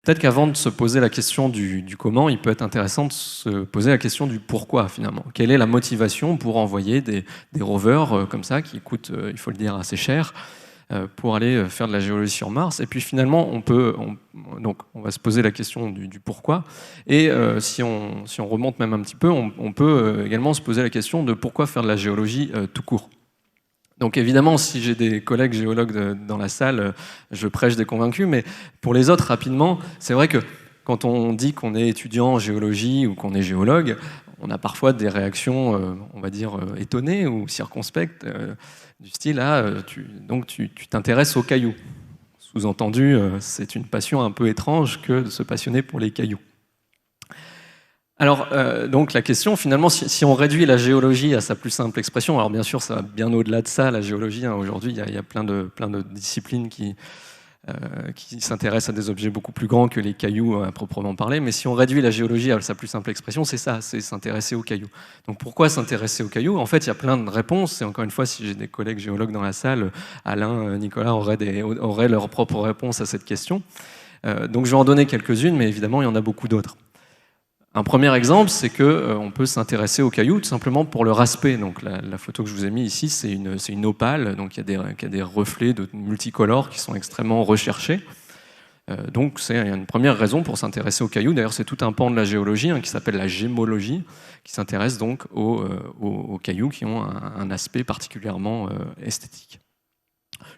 peut-être qu'avant de se poser la question du comment, il peut être intéressant de se poser la question du pourquoi finalement. Quelle est la motivation pour envoyer des rovers comme ça, qui coûtent, il faut le dire, assez cher, pour aller faire de la géologie sur Mars. Et puis finalement, donc on va se poser la question du pourquoi. Et si on remonte même un petit peu, on peut également se poser la question de pourquoi faire de la géologie tout court. Donc évidemment, si j'ai des collègues géologues dans la salle, je prêche des convaincus, mais pour les autres, rapidement, c'est vrai que quand on dit qu'on est étudiant en géologie ou qu'on est géologue, on a parfois des réactions, on va dire, étonnées ou circonspectes, du style « Ah, donc tu t'intéresses aux cailloux ». Sous-entendu, c'est une passion un peu étrange que de se passionner pour les cailloux. Alors, donc la question, finalement, si on réduit la géologie à sa plus simple expression, alors bien sûr, ça va bien au-delà de ça, la géologie. Aujourd'hui, il y a plein de disciplines qui s'intéressent à des objets beaucoup plus grands que les cailloux à proprement parler. Mais si on réduit la géologie à sa plus simple expression, c'est ça, c'est s'intéresser aux cailloux. Donc pourquoi s'intéresser aux cailloux? En fait, il y a plein de réponses. Et encore une fois, si j'ai des collègues géologues dans la salle, Alain, Nicolas auraient leur propre réponse à cette question. Donc je vais en donner quelques-unes, mais évidemment, il y en a beaucoup d'autres. Un premier exemple, c'est qu'on peut s'intéresser aux cailloux tout simplement pour leur aspect. Donc la photo que je vous ai mise ici, c'est une opale, donc il y a des reflets multicolores qui sont extrêmement recherchés. Donc c'est une première raison pour s'intéresser aux cailloux. D'ailleurs, c'est tout un pan de la géologie qui s'appelle la gémologie, qui s'intéresse donc aux cailloux qui ont un aspect particulièrement esthétique.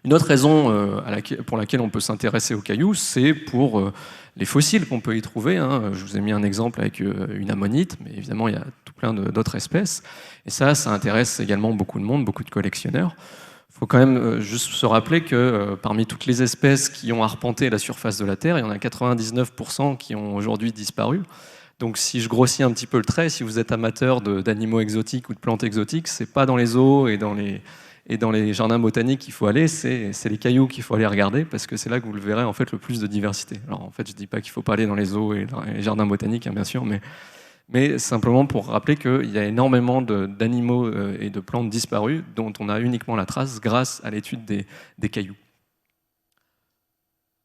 Une autre raison pour laquelle on peut s'intéresser aux cailloux, c'est pour les fossiles qu'on peut y trouver. Je vous ai mis un exemple avec une ammonite, mais évidemment il y a tout plein d'autres espèces. Et ça intéresse également beaucoup de monde, beaucoup de collectionneurs. Il faut quand même juste se rappeler que parmi toutes les espèces qui ont arpenté la surface de la Terre, il y en a 99% qui ont aujourd'hui disparu. Donc si je grossis un petit peu le trait, si vous êtes amateur d'animaux exotiques ou de plantes exotiques, c'est pas dans les zoos et dans les jardins botaniques qu'il faut aller, c'est les cailloux qu'il faut aller regarder, parce que c'est là que vous le verrez en fait le plus de diversité. Alors en fait, je dis pas qu'il faut pas aller dans les zoos et dans les jardins botaniques, bien sûr, mais simplement pour rappeler qu'il y a énormément d'animaux et de plantes disparus dont on a uniquement la trace grâce à l'étude des cailloux.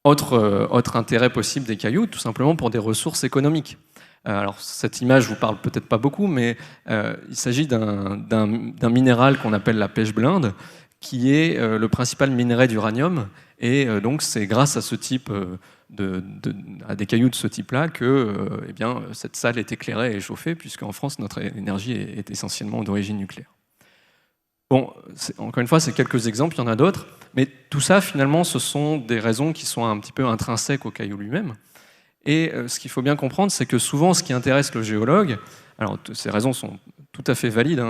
Autre intérêt possible des cailloux, tout simplement pour des ressources économiques. Alors cette image vous parle peut-être pas beaucoup, mais il s'agit d'un minéral qu'on appelle la pêche blinde, qui est le principal minerai d'uranium, et donc c'est grâce à ce type à des cailloux de ce type-là que cette salle est éclairée et chauffée, puisqu'en France notre énergie est essentiellement d'origine nucléaire. Bon, encore une fois, c'est quelques exemples, il y en a d'autres, mais tout ça finalement ce sont des raisons qui sont un petit peu intrinsèques au caillou lui-même. Et ce qu'il faut bien comprendre, c'est que souvent, ce qui intéresse le géologue, alors ces raisons sont tout à fait valides,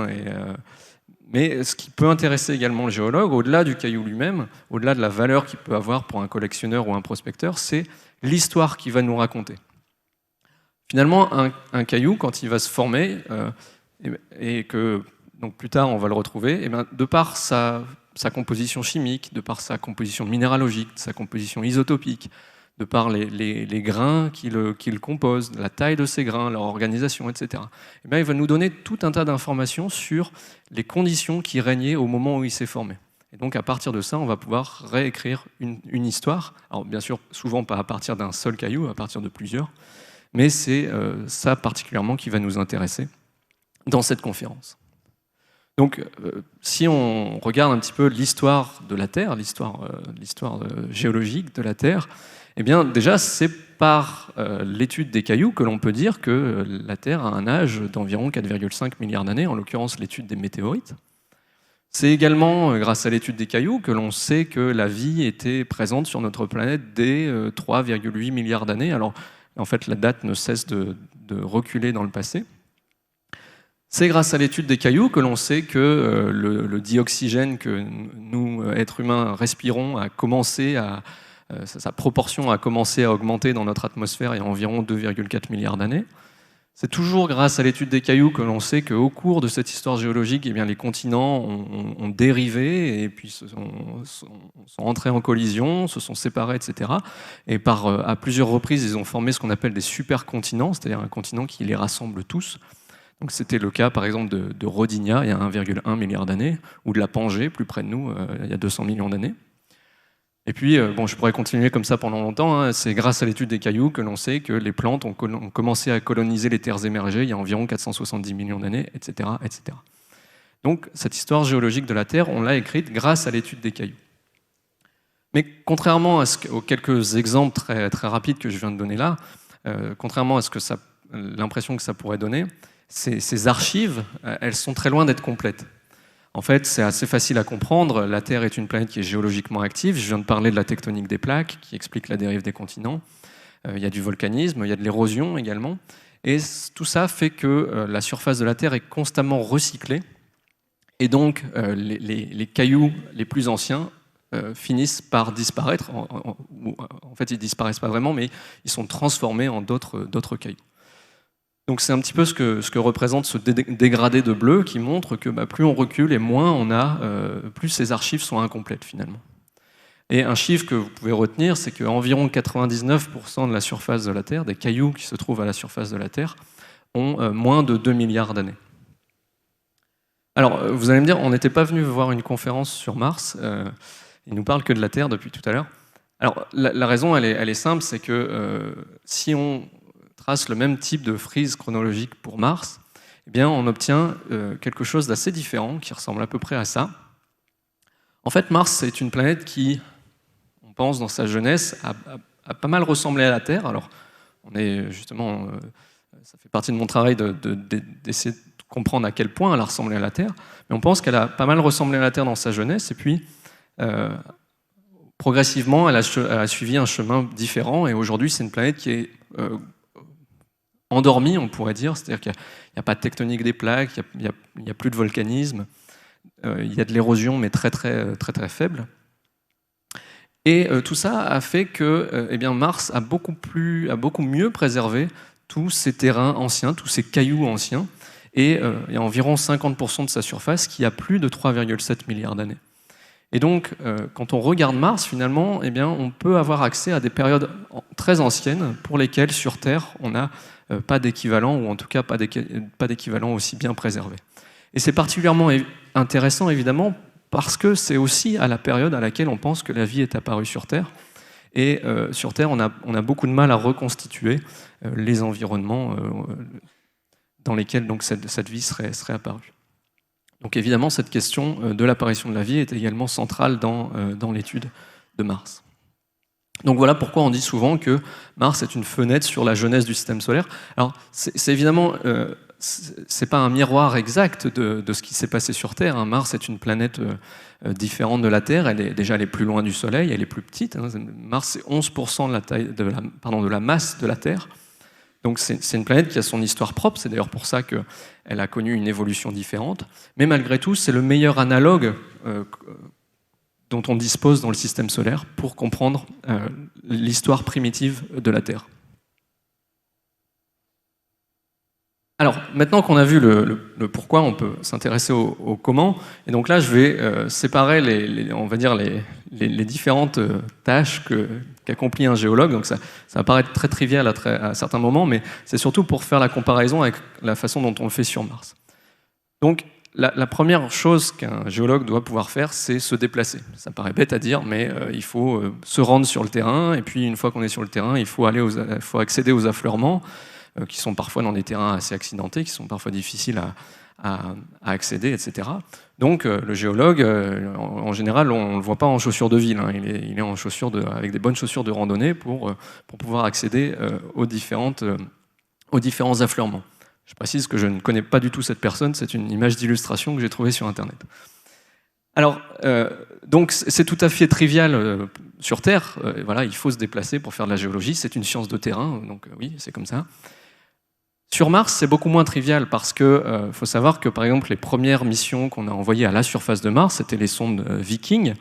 mais ce qui peut intéresser également le géologue, au-delà du caillou lui-même, au-delà de la valeur qu'il peut avoir pour un collectionneur ou un prospecteur, c'est l'histoire qu'il va nous raconter. Finalement, un caillou, quand il va se former, et que donc plus tard on va le retrouver, de par sa composition chimique, de par sa composition minéralogique, sa composition isotopique, de par les grains qui le composent, la taille de ces grains, leur organisation, etc. Il va nous donner tout un tas d'informations sur les conditions qui régnaient au moment où il s'est formé. Et donc à partir de ça, on va pouvoir réécrire une histoire. Alors bien sûr, souvent pas à partir d'un seul caillou, à partir de plusieurs, mais c'est ça particulièrement qui va nous intéresser dans cette conférence. Donc, si on regarde un petit peu l'histoire de la Terre, l'histoire géologique de la Terre, eh bien, déjà, c'est par l'étude des cailloux que l'on peut dire que la Terre a un âge d'environ 4,5 milliards d'années, en l'occurrence l'étude des météorites. C'est également grâce à l'étude des cailloux que l'on sait que la vie était présente sur notre planète dès 3,8 milliards d'années. Alors, en fait, la date ne cesse de reculer dans le passé. C'est grâce à l'étude des cailloux que l'on sait que le dioxygène que nous, êtres humains, respirons sa proportion a commencé à augmenter dans notre atmosphère il y a environ 2,4 milliards d'années. C'est toujours grâce à l'étude des cailloux que l'on sait qu'au cours de cette histoire géologique, les continents ont dérivé et puis sont entrés en collision, se sont séparés, etc. Et à plusieurs reprises, ils ont formé ce qu'on appelle des supercontinents, c'est-à-dire un continent qui les rassemble tous. Donc c'était le cas par exemple de Rodinia il y a 1,1 milliard d'années, ou de la Pangée plus près de nous il y a 200 millions d'années. Et puis, bon, je pourrais continuer comme ça pendant longtemps, hein. C'est grâce à l'étude des cailloux que l'on sait que les plantes ont commencé à coloniser les terres émergées il y a environ 470 millions d'années, etc., etc. Donc, cette histoire géologique de la Terre, on l'a écrite grâce à l'étude des cailloux. Mais contrairement aux quelques exemples très, très rapides que je viens de donner là, contrairement à l'impression que ça pourrait donner, ces archives, elles sont très loin d'être complètes. En fait, c'est assez facile à comprendre. La Terre est une planète qui est géologiquement active. Je viens de parler de la tectonique des plaques, qui explique la dérive des continents. Il y a du volcanisme, il y a de l'érosion également. Et tout ça fait que la surface de la Terre est constamment recyclée. Et donc, les cailloux les plus anciens finissent par disparaître. En fait, ils ne disparaissent pas vraiment, mais ils sont transformés en d'autres cailloux. Donc c'est un petit peu ce que représente ce dégradé de bleu qui montre que plus on recule et moins on a, plus ces archives sont incomplètes finalement. Et un chiffre que vous pouvez retenir, c'est qu'environ 99% de la surface de la Terre, des cailloux qui se trouvent à la surface de la Terre, ont moins de 2 milliards d'années. Alors vous allez me dire, on n'était pas venu voir une conférence sur Mars, il nous parle que de la Terre depuis tout à l'heure. Alors la raison elle est simple, c'est que si on trace le même type de frise chronologique pour Mars, eh bien, on obtient quelque chose d'assez différent, qui ressemble à peu près à ça. En fait, Mars, c'est une planète qui, on pense dans sa jeunesse, a pas mal ressemblé à la Terre. Alors, on est justement, ça fait partie de mon travail d'essayer de comprendre à quel point elle a ressemblé à la Terre, mais on pense qu'elle a pas mal ressemblé à la Terre dans sa jeunesse, et puis progressivement, elle a suivi un chemin différent, et aujourd'hui, c'est une planète qui est endormie, on pourrait dire, c'est-à-dire qu'il n'y a pas de tectonique des plaques, il n'y a plus de volcanisme, il y a de l'érosion, mais très faible. Et tout ça a fait que Mars a beaucoup mieux préservé tous ces terrains anciens, tous ces cailloux anciens, et il y a environ 50% de sa surface qui a plus de 3,7 milliards d'années. Et donc, quand on regarde Mars, finalement, on peut avoir accès à des périodes très anciennes pour lesquelles, sur Terre, on n'a pas d'équivalent, ou en tout cas pas d'équivalent aussi bien préservé. Et c'est particulièrement intéressant, évidemment, parce que c'est aussi à la période à laquelle on pense que la vie est apparue sur Terre. Et sur Terre, on a beaucoup de mal à reconstituer les environnements dans lesquels donc, cette vie serait apparue. Donc évidemment, cette question de l'apparition de la vie est également centrale dans l'étude de Mars. Donc voilà pourquoi on dit souvent que Mars est une fenêtre sur la jeunesse du système solaire. Alors c'est évidemment, c'est pas un miroir exact de ce qui s'est passé sur Terre, hein. Mars est une planète différente de la Terre, elle est plus loin du Soleil, elle est plus petite, hein. Mars c'est 11% de la masse de la Terre. Donc c'est une planète qui a son histoire propre, c'est d'ailleurs pour ça qu'elle a connu une évolution différente, mais malgré tout, c'est le meilleur analogue dont on dispose dans le système solaire pour comprendre l'histoire primitive de la Terre. Alors, maintenant qu'on a vu le pourquoi, on peut s'intéresser au comment. Et donc là, je vais séparer on va dire les différentes tâches qu'accomplit un géologue. Donc ça va paraître très trivial à certains moments, mais c'est surtout pour faire la comparaison avec la façon dont on le fait sur Mars. Donc, la première chose qu'un géologue doit pouvoir faire, c'est se déplacer. Ça paraît bête à dire, mais il faut se rendre sur le terrain, et puis une fois qu'on est sur le terrain, il faut accéder aux affleurements, qui sont parfois dans des terrains assez accidentés, qui sont parfois difficiles à accéder, etc. Donc le géologue, en général, on ne le voit pas en chaussures de ville, hein. Il est en avec des bonnes chaussures de randonnée pour pouvoir accéder aux différents affleurements. Je précise que je ne connais pas du tout cette personne, c'est une image d'illustration que j'ai trouvée sur Internet. Alors, donc c'est tout à fait trivial sur Terre, voilà, il faut se déplacer pour faire de la géologie, c'est une science de terrain, donc oui, c'est comme ça. Sur Mars, c'est beaucoup moins trivial parce que faut savoir que, par exemple, les premières missions qu'on a envoyées à la surface de Mars, c'était les sondes Viking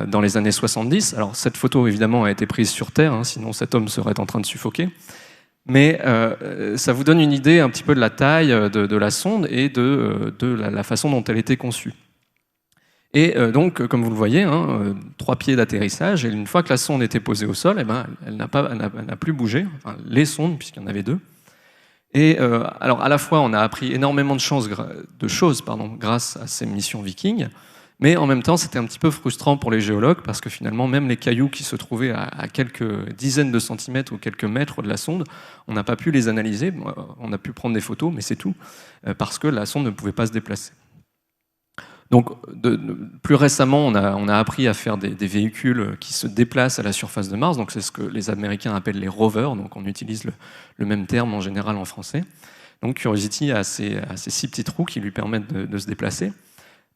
dans les années 70. Alors, cette photo, évidemment, a été prise sur Terre, hein, sinon cet homme serait en train de suffoquer. Mais ça vous donne une idée un petit peu de la taille de la sonde et de la façon dont elle était conçue. Et donc, comme vous le voyez, 3 pieds d'atterrissage, et une fois que la sonde était posée au sol, elle n'a plus bougé, enfin, les sondes, puisqu'il y en avait 2. Et alors, à la fois, on a appris énormément de choses grâce à ces missions Viking, Mais en même temps, c'était un petit peu frustrant pour les géologues parce que finalement, même les cailloux qui se trouvaient à quelques dizaines de centimètres ou quelques mètres de la sonde, on n'a pas pu les analyser. On a pu prendre des photos, mais c'est tout, parce que la sonde ne pouvait pas se déplacer. Donc, plus récemment, on a appris à faire des véhicules qui se déplacent à la surface de Mars. Donc, c'est ce que les Américains appellent les rovers. Donc, on utilise le même terme en général en français. Donc, Curiosity a ces 6 petits trous qui lui permettent de se déplacer.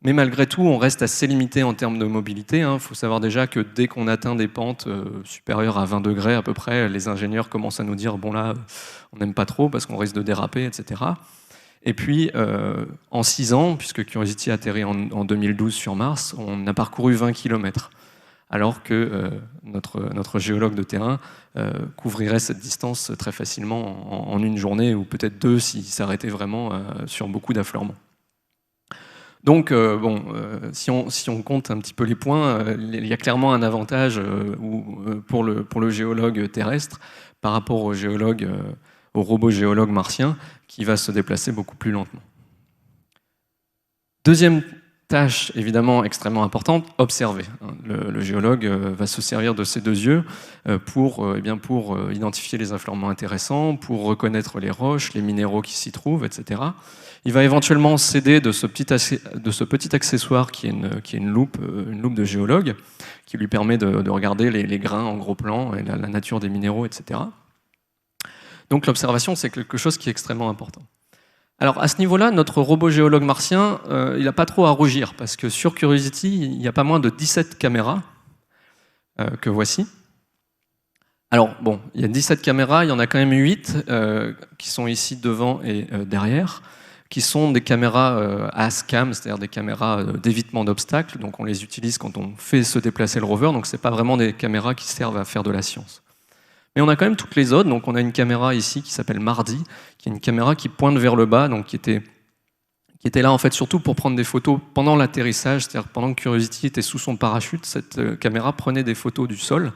Mais malgré tout, on reste assez limité en termes de mobilité. Il faut savoir déjà que dès qu'on atteint des pentes supérieures à 20 degrés à peu près, les ingénieurs commencent à nous dire « bon là, on n'aime pas trop parce qu'on risque de déraper, etc. » Et puis, en 6 ans, puisque Curiosity a atterri en 2012 sur Mars, on a parcouru 20 km, alors que notre géologue de terrain couvrirait cette distance très facilement en une journée, ou peut-être 2 s'il s'arrêtait vraiment sur beaucoup d'affleurements. Donc, si on compte un petit peu les points, il y a clairement un avantage pour le géologue terrestre par rapport au robot géologue martien qui va se déplacer beaucoup plus lentement. Deuxième tâche évidemment extrêmement importante, observer. Le géologue va se servir de ses 2 yeux pour identifier les affleurements intéressants, pour reconnaître les roches, les minéraux qui s'y trouvent, etc. Il va éventuellement s'aider de ce petit accessoire qui est une loupe de géologue, qui lui permet de regarder les grains en gros plan et la nature des minéraux, etc. Donc l'observation, c'est quelque chose qui est extrêmement important. Alors à ce niveau-là, notre robot géologue martien, il n'a pas trop à rougir, parce que sur Curiosity, il n'y a pas moins de 17 caméras que voici. Alors bon, il y a 17 caméras, il y en a quand même 8 qui sont ici devant et derrière, qui sont des caméras ASCAM, c'est-à-dire des caméras d'évitement d'obstacles. Donc on les utilise quand on fait se déplacer le rover, donc ce n'est pas vraiment des caméras qui servent à faire de la science. Mais on a quand même toutes les autres. Donc on a une caméra ici qui s'appelle Mardi, qui est une caméra qui pointe vers le bas, donc qui était là en fait surtout pour prendre des photos pendant l'atterrissage, c'est-à-dire pendant que Curiosity était sous son parachute, cette caméra prenait des photos du sol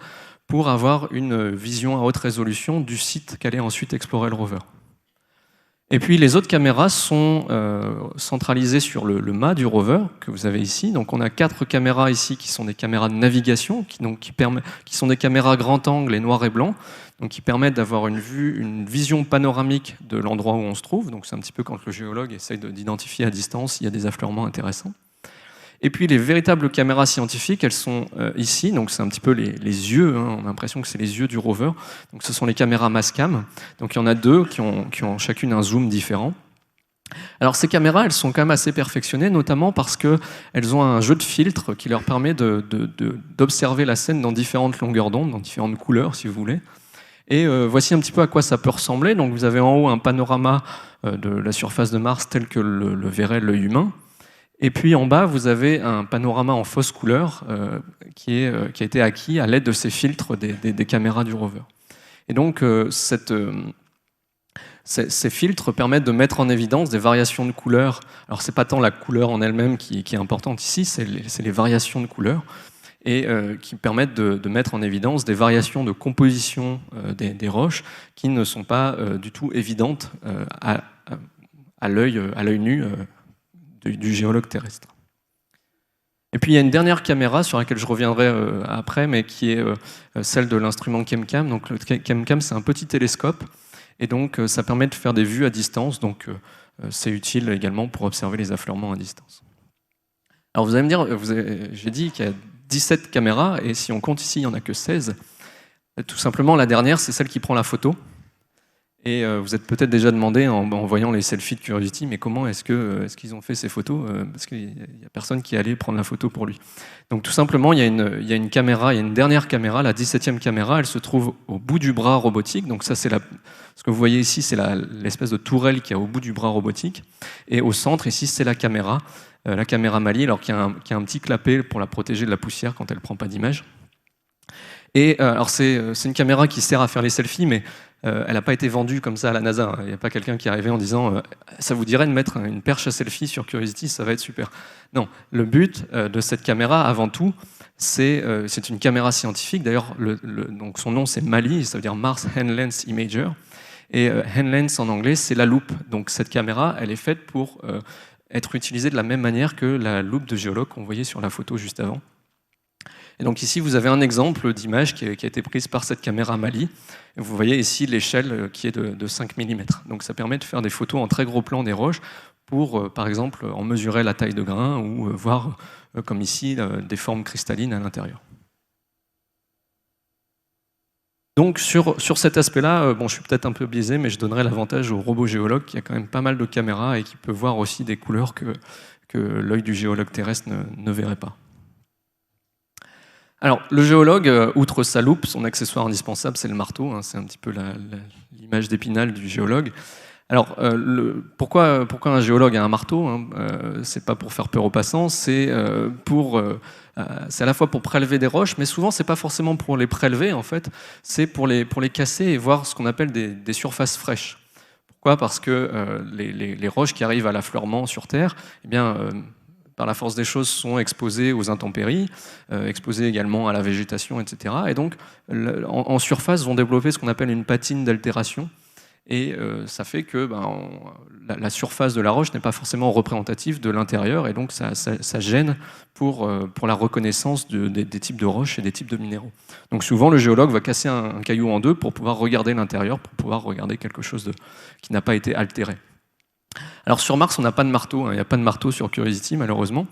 pour avoir une vision à haute résolution du site qu'allait ensuite explorer le rover. Et puis les autres caméras sont centralisées sur le mât du rover que vous avez ici. Donc on a 4 caméras ici qui sont des caméras de navigation, qui sont des caméras grand angle et noir et blanc, donc qui permettent d'avoir une vision panoramique de l'endroit où on se trouve. Donc c'est un petit peu quand le géologue essaye d'identifier à distance s'il y a des affleurements intéressants. Et puis les véritables caméras scientifiques, elles sont ici, donc c'est un petit peu les yeux, on a l'impression que c'est les yeux du rover. Donc ce sont les caméras Mastcam. Donc il y en a 2 qui ont chacune un zoom différent. Alors ces caméras, elles sont quand même assez perfectionnées, notamment parce qu'elles ont un jeu de filtres qui leur permet d'observer la scène dans différentes longueurs d'onde, dans différentes couleurs si vous voulez. Et voici un petit peu à quoi ça peut ressembler. Donc vous avez en haut un panorama de la surface de Mars tel que le verrait l'œil humain. Et puis en bas, vous avez un panorama en fausse couleur qui a été acquis à l'aide de ces filtres des caméras du rover. Et donc ces filtres permettent de mettre en évidence des variations de couleurs. Alors c'est pas tant la couleur en elle-même qui est importante ici, c'est les variations de couleurs et qui permettent de mettre en évidence des variations de composition des roches qui ne sont pas du tout évidentes à l'œil nu du géologue terrestre. Et puis il y a une dernière caméra sur laquelle je reviendrai après, mais qui est celle de l'instrument ChemCam. Donc le ChemCam, c'est un petit télescope, et donc ça permet de faire des vues à distance, donc c'est utile également pour observer les affleurements à distance. Alors vous allez me dire, j'ai dit qu'il y a 17 caméras, et si on compte ici, il n'y en a que 16. Tout simplement, la dernière, c'est celle qui prend la photo. Et vous êtes peut-être déjà demandé en voyant les selfies de Curiosity, mais comment est-ce qu'ils ont fait ces photos parce qu'il n'y a personne qui est allé prendre la photo pour lui. Donc tout simplement, il y a une caméra, il y a une dernière caméra, la 17e caméra, elle se trouve au bout du bras robotique. Donc ça, ce que vous voyez ici, c'est l'espèce de tourelle qui est au bout du bras robotique. Et au centre, ici, c'est la caméra Mali, alors qui a un petit clapet pour la protéger de la poussière quand elle ne prend pas d'image. Et alors c'est une caméra qui sert à faire les selfies, mais elle n'a pas été vendue comme ça à la NASA. Il n'y a pas quelqu'un qui est arrivé en disant ça vous dirait de mettre une perche à selfie sur Curiosity, ça va être super. Non, le but de cette caméra, avant tout, c'est une caméra scientifique. D'ailleurs, donc son nom c'est MALI, ça veut dire Mars Hand-Lens Imager. Et Hand-Lens en anglais, c'est la loupe. Donc cette caméra, elle est faite pour être utilisée de la même manière que la loupe de géologue qu'on voyait sur la photo juste avant. Et donc ici, vous avez un exemple d'image qui a été prise par cette caméra Mali. Et vous voyez ici l'échelle qui est de 5 mm. Donc ça permet de faire des photos en très gros plan des roches pour, par exemple, en mesurer la taille de grain ou voir, comme ici, des formes cristallines à l'intérieur. Donc sur cet aspect-là, bon, je suis peut-être un peu biaisé, mais je donnerais l'avantage au robot géologue qui a quand même pas mal de caméras et qui peut voir aussi des couleurs que l'œil du géologue terrestre ne verrait pas. Alors, le géologue, outre sa loupe, son accessoire indispensable, c'est le marteau. C'est un petit peu l'image d'Épinal du géologue. Alors, pourquoi un géologue a un marteau, c'est pas pour faire peur aux passants, c'est à la fois pour prélever des roches, mais souvent c'est pas forcément pour les prélever en fait, c'est pour les casser et voir ce qu'on appelle des surfaces fraîches. Pourquoi ? Parce que les roches qui arrivent à l'affleurement sur Terre, eh bien, par la force des choses, sont exposées aux intempéries, exposées également à la végétation, etc. Et donc, en surface, vont développer ce qu'on appelle une patine d'altération. Et ça fait que la surface de la roche n'est pas forcément représentative de l'intérieur, et donc ça gêne pour la reconnaissance des types de roches et des types de minéraux. Donc souvent, le géologue va casser un caillou en deux pour pouvoir regarder l'intérieur, pour pouvoir regarder quelque chose qui n'a pas été altéré. Alors sur Mars, on n'a pas de marteau, il n'y a pas de marteau sur Curiosity, malheureusement.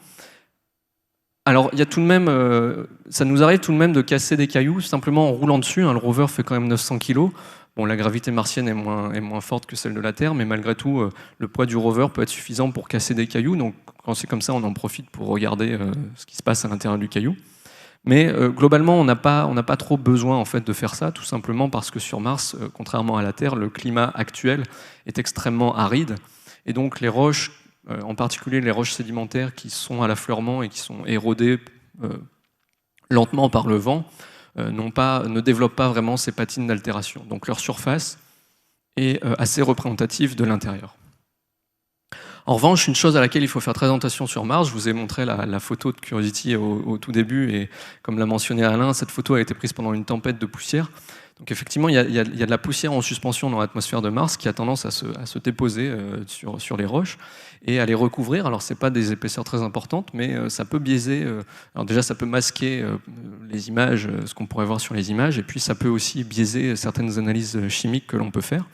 Alors, il y a tout de même, ça nous arrive tout de même de casser des cailloux simplement en roulant dessus. Le rover fait quand même 900 kg. Bon, la gravité martienne est moins forte que celle de la Terre, mais malgré tout, le poids du rover peut être suffisant pour casser des cailloux. Donc, quand c'est comme ça, on en profite pour regarder ce qui se passe à l'intérieur du caillou. Mais globalement, on n'a pas trop besoin en fait de faire ça, tout simplement parce que sur Mars, contrairement à la Terre, le climat actuel est extrêmement aride. Et donc, les roches, en particulier les roches sédimentaires qui sont à l'affleurement et qui sont érodées lentement par le vent, ne développent pas vraiment ces patines d'altération. Donc leur surface est assez représentative de l'intérieur. En revanche, une chose à laquelle il faut faire très attention sur Mars, je vous ai montré la photo de Curiosity au tout début, et comme l'a mentionné Alain, cette photo a été prise pendant une tempête de poussière. Donc effectivement, il y a de la poussière en suspension dans l'atmosphère de Mars qui a tendance à se déposer sur les roches et à les recouvrir. Alors ce n'est pas des épaisseurs très importantes, mais ça peut biaiser. Alors déjà, ça peut masquer les images, ce qu'on pourrait voir sur les images, et puis ça peut aussi biaiser certaines analyses chimiques que l'on peut faire.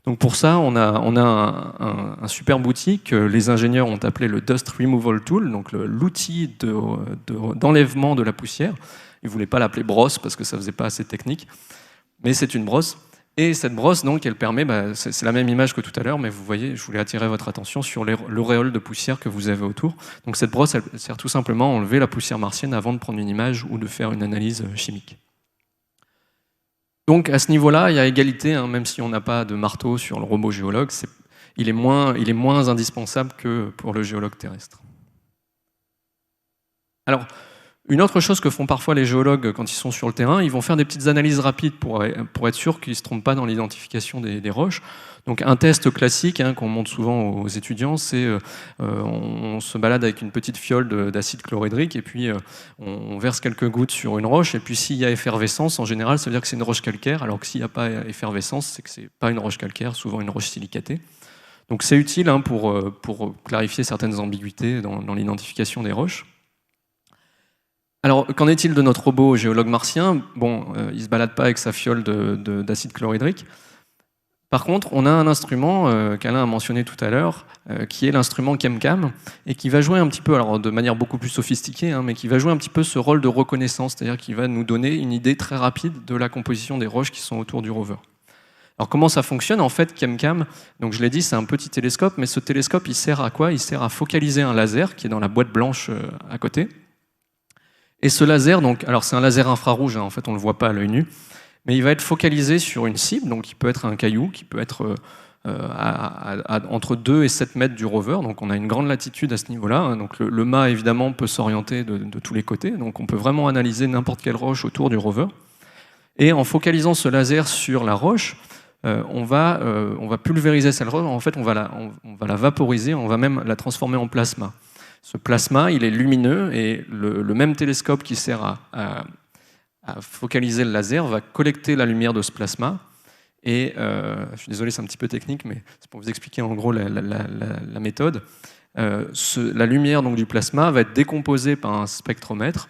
Donc pour ça, on a un superbe outil que les ingénieurs ont appelé le Dust Removal Tool, donc l'outil d'enlèvement de la poussière. Ils ne voulaient pas l'appeler brosse parce que ça ne faisait pas assez technique. Mais c'est une brosse, et cette brosse, donc, elle permet, c'est la même image que tout à l'heure, mais vous voyez, je voulais attirer votre attention sur l'auréole de poussière que vous avez autour. Donc cette brosse, elle sert tout simplement à enlever la poussière martienne avant de prendre une image ou de faire une analyse chimique. Donc à ce niveau-là, il y a égalité, même si on n'a pas de marteau sur le robot géologue, il est moins indispensable que pour le géologue terrestre. Alors, une autre chose que font parfois les géologues quand ils sont sur le terrain, ils vont faire des petites analyses rapides pour être sûr qu'ils ne se trompent pas dans l'identification des roches. Donc un test classique qu'on montre souvent aux étudiants, c'est on se balade avec une petite fiole d'acide chlorhydrique et puis on verse quelques gouttes sur une roche, et puis s'il y a effervescence, en général, ça veut dire que c'est une roche calcaire, alors que s'il n'y a pas effervescence, c'est que ce n'est pas une roche calcaire, souvent une roche silicatée. Donc c'est utile pour clarifier certaines ambiguïtés dans l'identification des roches. Alors, qu'en est-il de notre robot géologue martien ? Bon, il ne se balade pas avec sa fiole d'acide chlorhydrique. Par contre, on a un instrument qu'Alain a mentionné tout à l'heure, qui est l'instrument ChemCam, et qui va jouer un petit peu, alors de manière beaucoup plus sophistiquée, mais qui va jouer un petit peu ce rôle de reconnaissance, c'est-à-dire qu'il va nous donner une idée très rapide de la composition des roches qui sont autour du rover. Alors comment ça fonctionne ? En fait, ChemCam, donc je l'ai dit, c'est un petit télescope, mais ce télescope, il sert à quoi ? Il sert à focaliser un laser qui est dans la boîte blanche à côté. Et ce laser, alors c'est un laser infrarouge, en fait on ne le voit pas à l'œil nu, mais il va être focalisé sur une cible, donc qui peut être un caillou, qui peut être entre 2 et 7 mètres du rover, donc on a une grande latitude à ce niveau-là. Donc le mât évidemment peut s'orienter de tous les côtés, donc on peut vraiment analyser n'importe quelle roche autour du rover. Et en focalisant ce laser sur la roche, on va pulvériser cette roche, en fait on va la vaporiser, on va même la transformer en plasma. Ce plasma, il est lumineux, et le même télescope qui sert à focaliser le laser va collecter la lumière de ce plasma. Et je suis désolé, c'est un petit peu technique, mais c'est pour vous expliquer en gros la méthode. la lumière donc, du plasma va être décomposée par un spectromètre,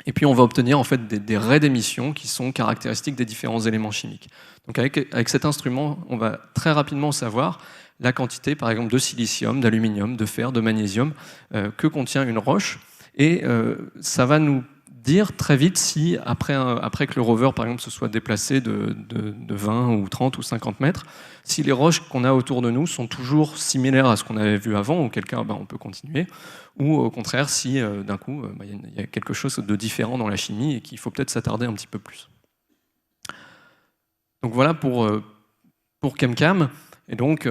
et puis on va obtenir en fait des raies d'émission qui sont caractéristiques des différents éléments chimiques. Donc avec cet instrument, on va très rapidement savoir la quantité, par exemple, de silicium, d'aluminium, de fer, de magnésium que contient une roche, et ça va nous dire très vite si, après que le rover, par exemple, se soit déplacé de 20 ou 30 ou 50 mètres, si les roches qu'on a autour de nous sont toujours similaires à ce qu'on avait vu avant, auquel cas on peut continuer, ou au contraire, si d'un coup, il y a quelque chose de différent dans la chimie et qu'il faut peut-être s'attarder un petit peu plus. Donc voilà pour ChemCam. Et donc,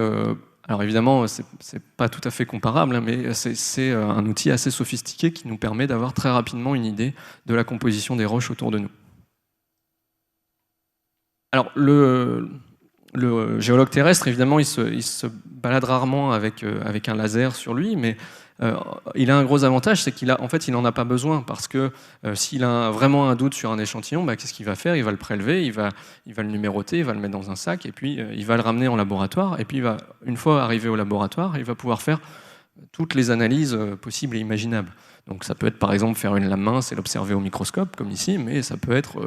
alors évidemment, c'est pas tout à fait comparable, hein, mais c'est un outil assez sophistiqué qui nous permet d'avoir très rapidement une idée de la composition des roches autour de nous. Alors, le géologue terrestre, évidemment, il se balade rarement avec un laser sur lui, mais il a un gros avantage, c'est qu'il n'en a pas besoin, parce que s'il a vraiment un doute sur un échantillon, qu'est-ce qu'il va faire? Il va le prélever, il va le numéroter, il va le mettre dans un sac, et puis il va le ramener en laboratoire, et puis une fois arrivé au laboratoire, il va pouvoir faire toutes les analyses possibles et imaginables. Donc ça peut être par exemple faire une lame mince et l'observer au microscope, comme ici, mais ça peut être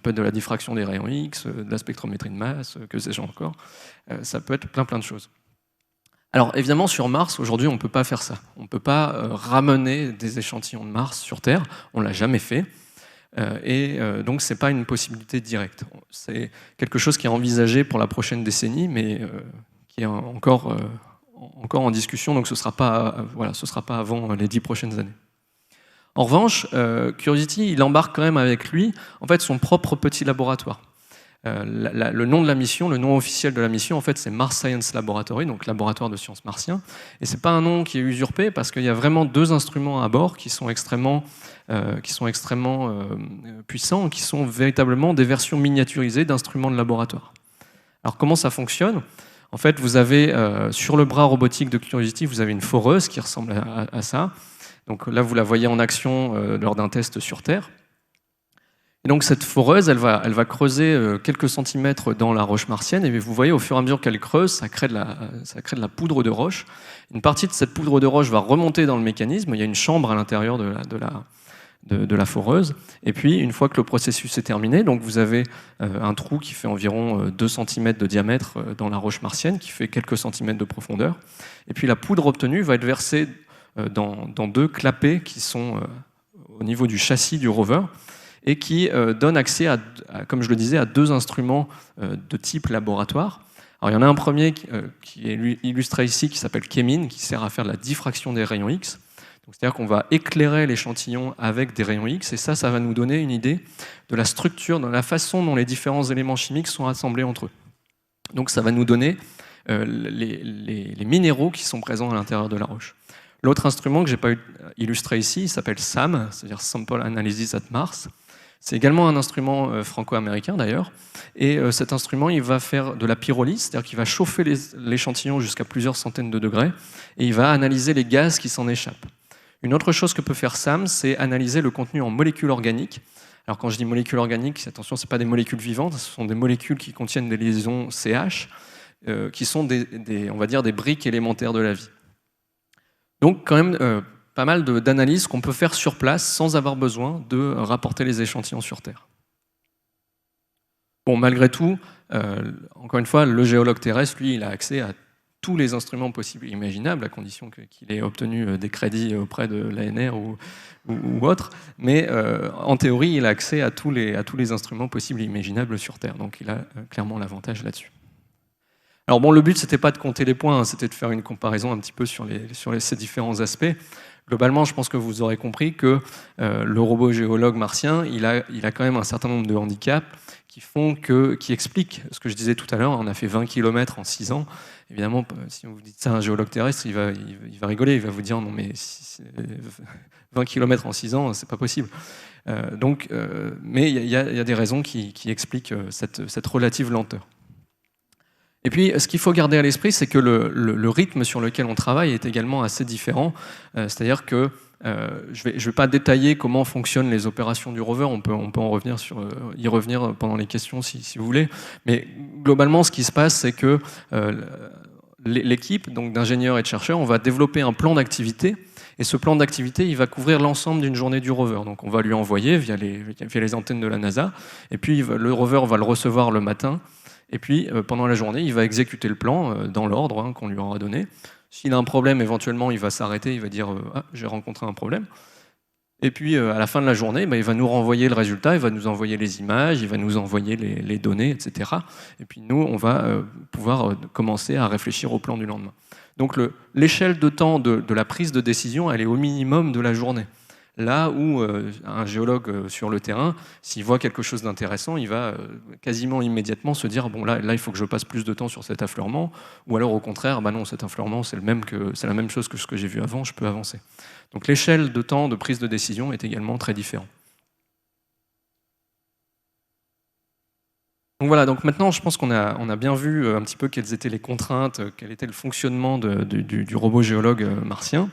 de la diffraction des rayons X, de la spectrométrie de masse, que sais-je encore. Ça peut être plein de choses. Alors évidemment, sur Mars, aujourd'hui, on ne peut pas faire ça. On ne peut pas ramener des échantillons de Mars sur Terre. On ne l'a jamais fait. Donc, ce n'est pas une possibilité directe. C'est quelque chose qui est envisagé pour la prochaine décennie, mais qui est encore en discussion. Donc, ce ne sera pas avant les 10 prochaines années. En revanche, Curiosity, il embarque quand même avec lui en fait, son propre petit laboratoire. Le nom de la mission, le nom officiel de la mission, en fait, c'est Mars Science Laboratory, donc laboratoire de sciences martien. Et c'est pas un nom qui est usurpé parce qu'il y a vraiment 2 instruments à bord qui sont extrêmement puissants, qui sont véritablement des versions miniaturisées d'instruments de laboratoire. Alors comment ça fonctionne? En fait, vous avez sur le bras robotique de Curiosity, vous avez une foreuse qui ressemble à ça. Donc là, vous la voyez en action lors d'un test sur Terre. Et donc cette foreuse, elle va creuser quelques centimètres dans la roche martienne, et vous voyez, au fur et à mesure qu'elle creuse, ça crée de la poudre de roche. Une partie de cette poudre de roche va remonter dans le mécanisme, il y a une chambre à l'intérieur de la foreuse, et puis une fois que le processus est terminé, donc vous avez un trou qui fait environ 2 cm de diamètre dans la roche martienne, qui fait quelques centimètres de profondeur, et puis la poudre obtenue va être versée dans 2 clapets qui sont au niveau du châssis du rover, et qui donne accès, comme je le disais, à 2 instruments de type laboratoire. Alors, il y en a un premier qui est illustré ici, qui s'appelle Chemin, qui sert à faire de la diffraction des rayons X. C'est-à-dire qu'on va éclairer l'échantillon avec des rayons X, et ça va nous donner une idée de la structure, de la façon dont les différents éléments chimiques sont assemblés entre eux. Donc ça va nous donner les minéraux qui sont présents à l'intérieur de la roche. L'autre instrument que je n'ai pas illustré ici, il s'appelle SAM, c'est-à-dire Sample Analysis at Mars. C'est également un instrument franco-américain d'ailleurs, et cet instrument il va faire de la pyrolyse, c'est-à-dire qu'il va chauffer l'échantillon jusqu'à plusieurs centaines de degrés, et il va analyser les gaz qui s'en échappent. Une autre chose que peut faire SAM, c'est analyser le contenu en molécules organiques. Alors quand je dis molécules organiques, attention, ce ne sont pas des molécules vivantes, ce sont des molécules qui contiennent des liaisons CH, qui sont on va dire des briques élémentaires de la vie. Donc quand même pas mal d'analyses qu'on peut faire sur place sans avoir besoin de rapporter les échantillons sur Terre. Bon, malgré tout, encore une fois, le géologue terrestre, lui, il a accès à tous les instruments possibles et imaginables, à condition qu'il ait obtenu des crédits auprès de l'ANR ou autre. Mais en théorie, il a accès à tous les instruments possibles et imaginables sur Terre. Donc il a clairement l'avantage là-dessus. Alors bon, le but, c'était pas de compter les points, hein, c'était de faire une comparaison un petit peu sur ces différents aspects. Globalement, je pense que vous aurez compris que le robot géologue martien, il a quand même un certain nombre de handicaps qui expliquent ce que je disais tout à l'heure. On a fait 20 km en 6 ans. Évidemment, si vous dites ça à un géologue terrestre, il va rigoler, il va vous dire non mais 20 km en 6 ans, c'est pas possible. Mais il y a des raisons qui expliquent cette relative lenteur. Et puis, ce qu'il faut garder à l'esprit, c'est que le rythme sur lequel on travaille est également assez différent. C'est-à-dire que je vais pas détailler comment fonctionnent les opérations du rover, on peut y revenir pendant les questions si vous voulez. Mais globalement, ce qui se passe, c'est que l'équipe donc d'ingénieurs et de chercheurs, on va développer un plan d'activité. Et ce plan d'activité, il va couvrir l'ensemble d'une journée du rover. Donc on va lui envoyer via les antennes de la NASA. Et puis le rover va le recevoir le matin. Et puis pendant la journée, il va exécuter le plan dans l'ordre qu'on lui aura donné. S'il a un problème, éventuellement, il va s'arrêter, il va dire ah, j'ai rencontré un problème. Et puis à la fin de la journée, il va nous renvoyer le résultat, il va nous envoyer les images, il va nous envoyer les données, etc. Et puis nous, on va pouvoir commencer à réfléchir au plan du lendemain. Donc l'échelle de temps de la prise de décision, elle est au minimum de la journée. Là où un géologue sur le terrain, s'il voit quelque chose d'intéressant, il va quasiment immédiatement se dire bon là il faut que je passe plus de temps sur cet affleurement, ou alors au contraire, bah non, cet affleurement c'est la même chose que ce que j'ai vu avant, je peux avancer. Donc l'échelle de temps de prise de décision est également très différente. Donc voilà, donc maintenant je pense qu'on a bien vu un petit peu quelles étaient les contraintes, quel était le fonctionnement du robot géologue martien.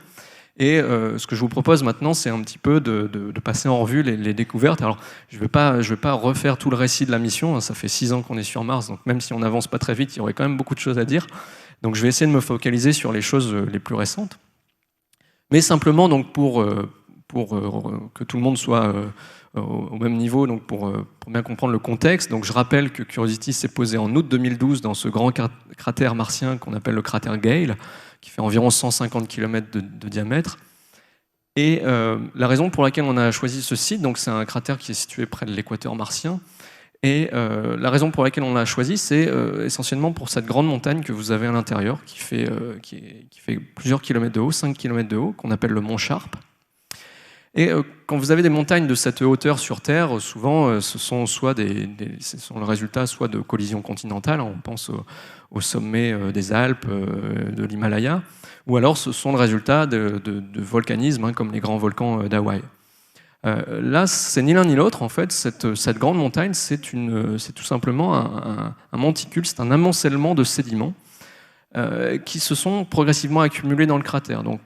Et ce que je vous propose maintenant, c'est un petit peu de passer en revue les découvertes. Alors, je vais pas refaire tout le récit de la mission, hein, ça fait 6 ans qu'on est sur Mars, donc même si on n'avance pas très vite, il y aurait quand même beaucoup de choses à dire. Donc je vais essayer de me focaliser sur les choses les plus récentes. Mais simplement, donc, pour que tout le monde soit au même niveau, donc pour bien comprendre le contexte, donc je rappelle que Curiosity s'est posé en août 2012 dans ce grand cratère martien qu'on appelle le cratère Gale, qui fait environ 150 km de diamètre. Et la raison pour laquelle on a choisi ce site, donc c'est un cratère qui est situé près de l'équateur martien, et la raison pour laquelle on l'a choisi, c'est essentiellement pour cette grande montagne que vous avez à l'intérieur, qui fait plusieurs kilomètres de haut, 5 km de haut, qu'on appelle le mont Sharp. Et quand vous avez des montagnes de cette hauteur sur Terre, souvent ce sont le résultat soit de collisions continentales, on pense au sommet des Alpes, de l'Himalaya, ou alors ce sont le résultat de volcanisme, comme les grands volcans d'Hawaï. Là, c'est ni l'un ni l'autre, en fait. Cette grande montagne, c'est tout simplement un monticule, c'est un amoncellement de sédiments qui se sont progressivement accumulés dans le cratère. Donc,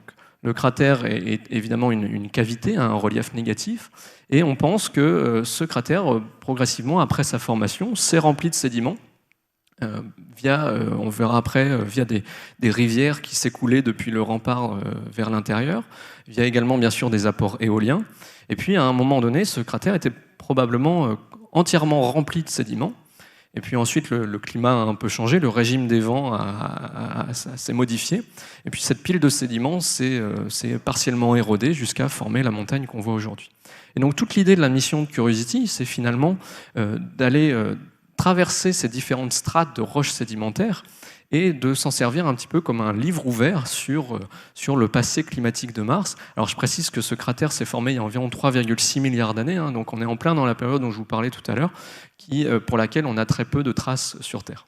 le cratère est évidemment une cavité, un relief négatif, et on pense que ce cratère, progressivement, après sa formation, s'est rempli de sédiments, on verra après, via des rivières qui s'écoulaient depuis le rempart vers l'intérieur, via également, bien sûr, des apports éoliens. Et puis, à un moment donné, ce cratère était probablement entièrement rempli de sédiments. Et puis ensuite, le climat a un peu changé, le régime des vents s'est modifié. Et puis cette pile de sédiments s'est partiellement érodée jusqu'à former la montagne qu'on voit aujourd'hui. Et donc toute l'idée de la mission de Curiosity, c'est finalement d'aller traverser ces différentes strates de roches sédimentaires et de s'en servir un petit peu comme un livre ouvert sur le passé climatique de Mars. Alors je précise que ce cratère s'est formé il y a environ 3,6 milliards d'années, hein, donc on est en plein dans la période dont je vous parlais tout à l'heure, pour laquelle on a très peu de traces sur Terre.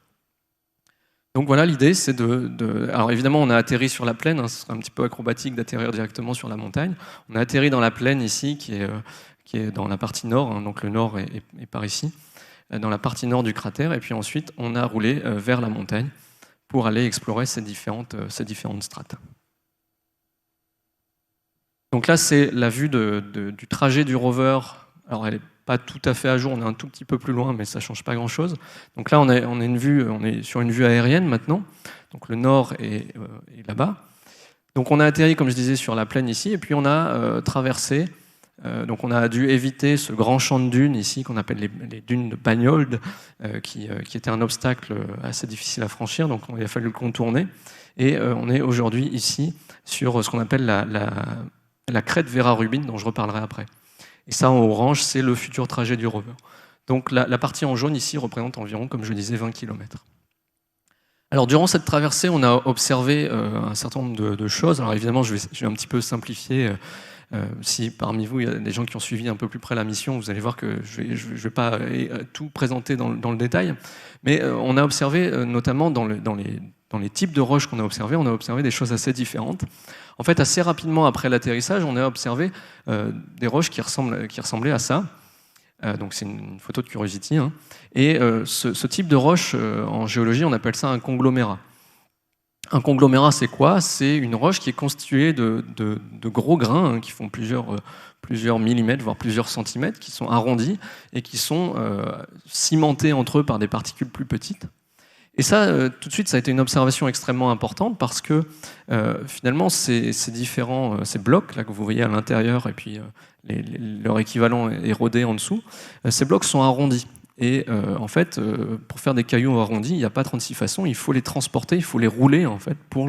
Donc voilà, l'idée c'est alors évidemment on a atterri sur la plaine, hein, ce serait un petit peu acrobatique d'atterrir directement sur la montagne. On a atterri dans la plaine ici, qui est dans la partie nord, hein, donc le nord est par ici, dans la partie nord du cratère, et puis ensuite on a roulé vers la montagne pour aller explorer ces différentes strates. Donc là, c'est la vue du trajet du rover. Alors, elle n'est pas tout à fait à jour, on est un tout petit peu plus loin, mais ça ne change pas grand-chose. Donc là, on est sur une vue aérienne maintenant. Donc le nord est là-bas. Donc on a atterri, comme je disais, sur la plaine ici, et puis on a traversé. Donc on a dû éviter ce grand champ de dunes ici qu'on appelle les dunes de Bagnold, qui était un obstacle assez difficile à franchir, donc il a fallu le contourner. Et on est aujourd'hui ici sur ce qu'on appelle la crête Vera Rubin, dont je reparlerai après. Et ça en orange, c'est le futur trajet du rover. Donc la partie en jaune ici représente environ, comme je disais, 20 km. Alors durant cette traversée, on a observé un certain nombre de choses. Alors évidemment, je vais un petit peu simplifier. Si parmi vous, il y a des gens qui ont suivi un peu plus près la mission, vous allez voir que je vais pas tout présenter dans le détail. Mais on a observé, notamment dans les types de roches qu'on a observés, on a observé des choses assez différentes. En fait, assez rapidement après l'atterrissage, on a observé des roches qui ressemblaient à ça. Donc c'est une photo de Curiosity. Hein. Et ce type de roche, en géologie, on appelle ça un conglomérat. Un conglomérat, c'est quoi? C'est une roche qui est constituée de gros grains, hein, qui font plusieurs millimètres, voire plusieurs centimètres, qui sont arrondis et qui sont cimentés entre eux par des particules plus petites. Et ça, tout de suite, ça a été une observation extrêmement importante parce que finalement, ces blocs là, que vous voyez à l'intérieur et puis leur équivalent érodé en dessous, ces blocs sont arrondis. Et en fait, pour faire des cailloux arrondis, il n'y a pas 36 façons, il faut les transporter, il faut les rouler en fait, pour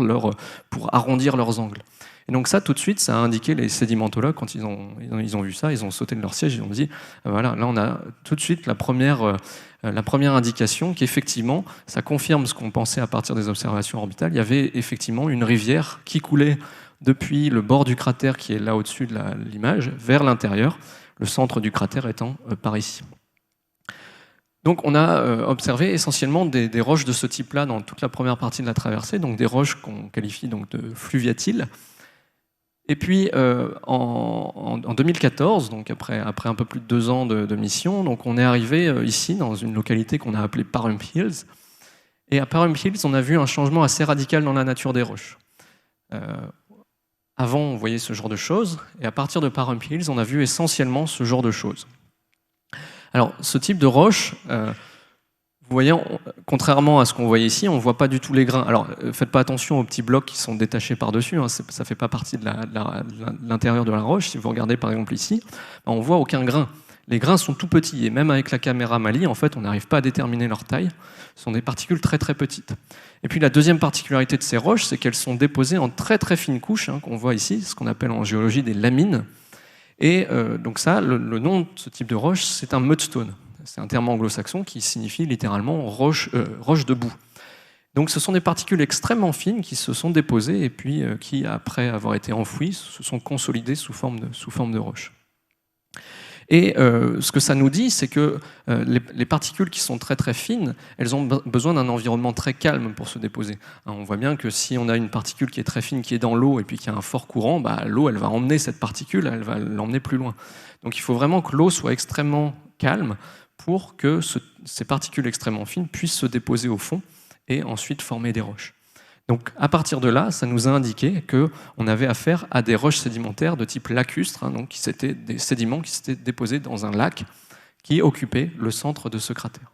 arrondir leurs angles. Et donc ça, tout de suite, ça a indiqué les sédimentologues, quand ils ont vu ça, ils ont sauté de leur siège, ils ont dit, voilà, là on a tout de suite la première indication qu'effectivement, ça confirme ce qu'on pensait à partir des observations orbitales, il y avait effectivement une rivière qui coulait depuis le bord du cratère qui est là au-dessus de l'image, vers l'intérieur, le centre du cratère étant par ici. Donc on a observé essentiellement des roches de ce type-là dans toute la première partie de la traversée, donc des roches qu'on qualifie donc de fluviatiles. Et puis en 2014, donc après un peu plus de 2 ans de mission, donc on est arrivé ici dans une localité qu'on a appelée Parum Hills. Et à Parum Hills, on a vu un changement assez radical dans la nature des roches. Avant, on voyait ce genre de choses, et à partir de Parum Hills, on a vu essentiellement ce genre de choses. Alors, ce type de roche, vous voyez, contrairement à ce qu'on voyait ici, on ne voit pas du tout les grains. Alors, faites pas attention aux petits blocs qui sont détachés par-dessus, hein, ça ne fait pas partie de l'intérieur de la roche. Si vous regardez par exemple ici, on ne voit aucun grain. Les grains sont tout petits, et même avec la caméra Mali, en fait, on n'arrive pas à déterminer leur taille. Ce sont des particules très très petites. Et puis la deuxième particularité de ces roches, c'est qu'elles sont déposées en très très fines couches, hein, qu'on voit ici, ce qu'on appelle en géologie des lamines. Et donc ça, le nom de ce type de roche, c'est un mudstone. C'est un terme anglo-saxon qui signifie littéralement roche de boue. Donc ce sont des particules extrêmement fines qui se sont déposées et puis qui, après avoir été enfouies, se sont consolidées sous forme de roche. Et ce que ça nous dit, c'est que les particules qui sont très très fines, elles ont besoin d'un environnement très calme pour se déposer. Hein, on voit bien que si on a une particule qui est très fine, qui est dans l'eau, et puis qui a un fort courant, bah, l'eau, elle va emmener cette particule, elle va l'emmener plus loin. Donc il faut vraiment que l'eau soit extrêmement calme pour que ces particules extrêmement fines puissent se déposer au fond et ensuite former des roches. Donc à partir de là, ça nous a indiqué qu'on avait affaire à des roches sédimentaires de type lacustre, hein, donc qui c'était des sédiments qui s'étaient déposés dans un lac qui occupait le centre de ce cratère.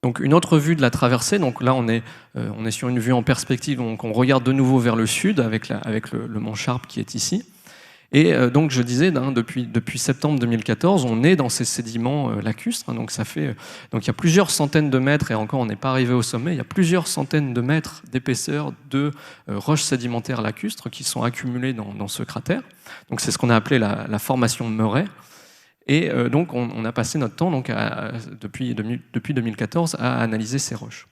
Donc une autre vue de la traversée, donc là on est sur une vue en perspective, donc on regarde de nouveau vers le sud avec le mont Sharp qui est ici. Et donc je disais, depuis septembre 2014, on est dans ces sédiments lacustres, hein, donc il y a plusieurs centaines de mètres, et encore on n'est pas arrivé au sommet, il y a plusieurs centaines de mètres d'épaisseur de roches sédimentaires lacustres qui sont accumulées dans ce cratère. Donc c'est ce qu'on a appelé la formation Murray. Et donc on a passé notre temps depuis 2014 à analyser ces roches.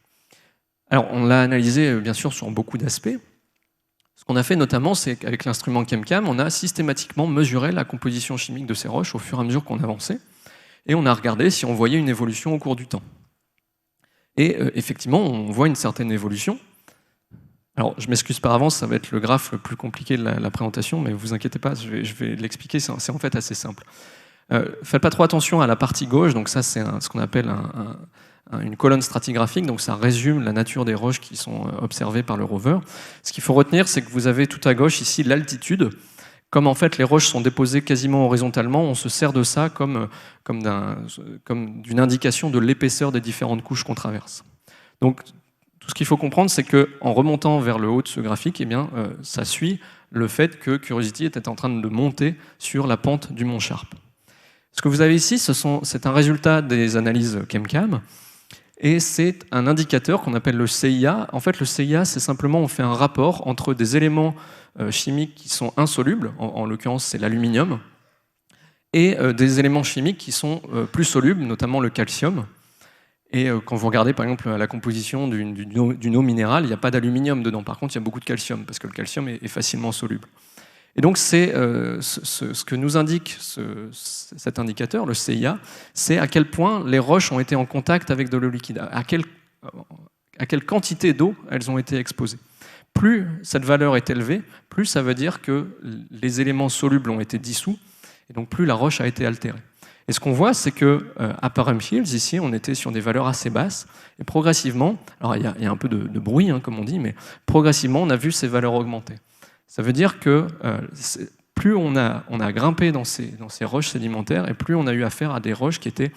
Alors on l'a analysé bien sûr sur beaucoup d'aspects. Ce qu'on a fait notamment, c'est qu'avec l'instrument ChemCam, on a systématiquement mesuré la composition chimique de ces roches au fur et à mesure qu'on avançait, et on a regardé si on voyait une évolution au cours du temps. Et effectivement, on voit une certaine évolution. Alors, je m'excuse par avance, ça va être le graphe le plus compliqué de la présentation, mais vous inquiétez pas, je vais l'expliquer, c'est en fait assez simple. Faites pas trop attention à la partie gauche, donc ça c'est ce qu'on appelle une colonne stratigraphique, donc ça résume la nature des roches qui sont observées par le rover. Ce qu'il faut retenir, c'est que vous avez tout à gauche ici l'altitude. Comme en fait les roches sont déposées quasiment horizontalement, on se sert de ça comme d'une indication de l'épaisseur des différentes couches qu'on traverse. Donc tout ce qu'il faut comprendre, c'est qu'en remontant vers le haut de ce graphique, eh bien, ça suit le fait que Curiosity était en train de monter sur la pente du mont Sharp. Ce que vous avez ici, c'est un résultat des analyses ChemCam. Et c'est un indicateur qu'on appelle le CIA. En fait, le CIA, c'est simplement, on fait un rapport entre des éléments chimiques qui sont insolubles, en l'occurrence c'est l'aluminium, et des éléments chimiques qui sont plus solubles, notamment le calcium. Et quand vous regardez par exemple la composition d'une eau minérale, il n'y a pas d'aluminium dedans. Par contre, il y a beaucoup de calcium, parce que le calcium est facilement soluble. Et donc, c'est ce que nous indique cet indicateur, le CIA, c'est à quel point les roches ont été en contact avec de l'eau liquide, à quelle quantité d'eau elles ont été exposées. Plus cette valeur est élevée, plus ça veut dire que les éléments solubles ont été dissous, et donc plus la roche a été altérée. Et ce qu'on voit, c'est qu'à Parum Hills, ici, on était sur des valeurs assez basses, et progressivement, alors il y a un peu de bruit, hein, comme on dit, mais progressivement, on a vu ces valeurs augmenter. Ça veut dire que plus on a grimpé dans ces roches sédimentaires, et plus on a eu affaire à des roches qui étaient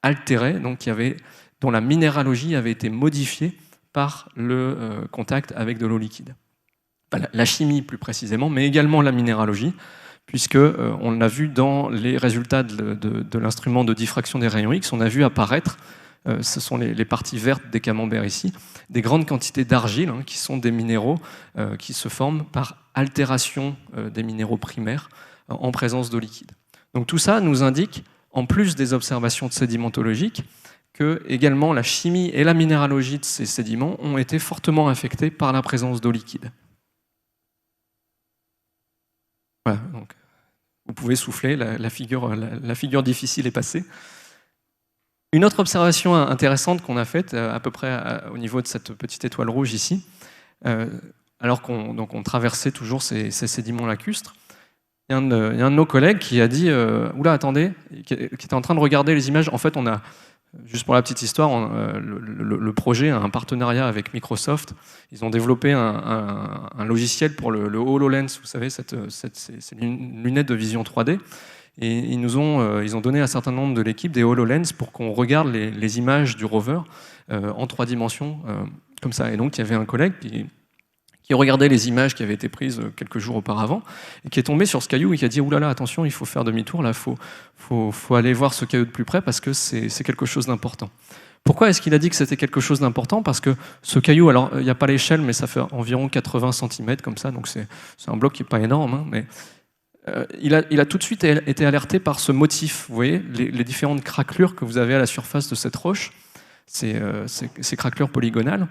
altérées, donc qui avaient dont la minéralogie avait été modifiée par le contact avec de l'eau liquide. Enfin, la chimie plus précisément, mais également la minéralogie, puisque on l'a vu dans les résultats de l'instrument de diffraction des rayons X, on a vu apparaître, ce sont les parties vertes des camemberts ici, des grandes quantités d'argile, qui sont des minéraux qui se forment par altération des minéraux primaires en présence d'eau liquide. Donc tout ça nous indique, en plus des observations sédimentologiques, que également la chimie et la minéralogie de ces sédiments ont été fortement affectés par la présence d'eau liquide. Voilà, donc vous pouvez souffler, la figure difficile est passée. Une autre observation intéressante qu'on a faite, à peu près au niveau de cette petite étoile rouge ici, alors qu'on traversait toujours ces sédiments lacustres, il y a un de nos collègues qui a dit oula, attendez, qui était en train de regarder les images. En fait, on a, juste pour la petite histoire, le projet a un partenariat avec Microsoft. Ils ont développé un logiciel pour le HoloLens, vous savez, ces lunettes de vision 3D. Et ils ont donné à un certain nombre de l'équipe des HoloLens pour qu'on regarde les images du rover en 3 dimensions, comme ça. Et donc, il y avait un collègue qui regardait les images qui avaient été prises quelques jours auparavant, et qui est tombé sur ce caillou et qui a dit « Oulala, attention, il faut faire demi-tour, là, faut aller voir ce caillou de plus près parce que c'est quelque chose d'important. » Pourquoi est-ce qu'il a dit que c'était quelque chose d'important? Parce que ce caillou, alors il n'y a pas l'échelle, mais ça fait environ 80 cm comme ça, donc c'est un bloc qui n'est pas énorme, hein, mais il a tout de suite été alerté par ce motif. Vous voyez, les différentes craquelures que vous avez à la surface de cette roche, ces craquelures polygonales.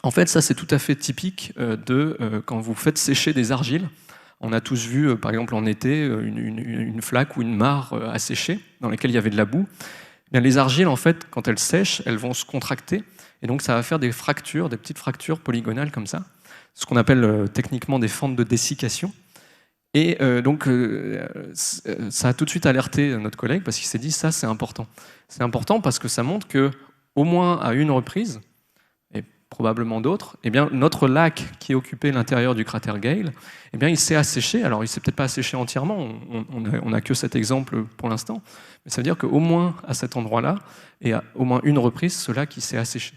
En fait, ça, c'est tout à fait typique quand vous faites sécher des argiles. On a tous vu, par exemple, en été, une flaque ou une mare asséchée, dans laquelle il y avait de la boue. Bien, les argiles, en fait, quand elles sèchent, elles vont se contracter, et donc ça va faire des fractures, des petites fractures polygonales comme ça, ce qu'on appelle techniquement des fentes de dessiccation. Et donc, ça a tout de suite alerté notre collègue, parce qu'il s'est dit, ça, c'est important. C'est important parce que ça montre que, au moins à une reprise, probablement d'autres, eh bien, notre lac qui occupait l'intérieur du cratère Gale, eh bien, il s'est asséché. Alors, il ne s'est peut-être pas asséché entièrement, on n'a que cet exemple pour l'instant, mais ça veut dire qu'au moins à cet endroit-là, et à au moins une reprise, ce lac s'est asséché.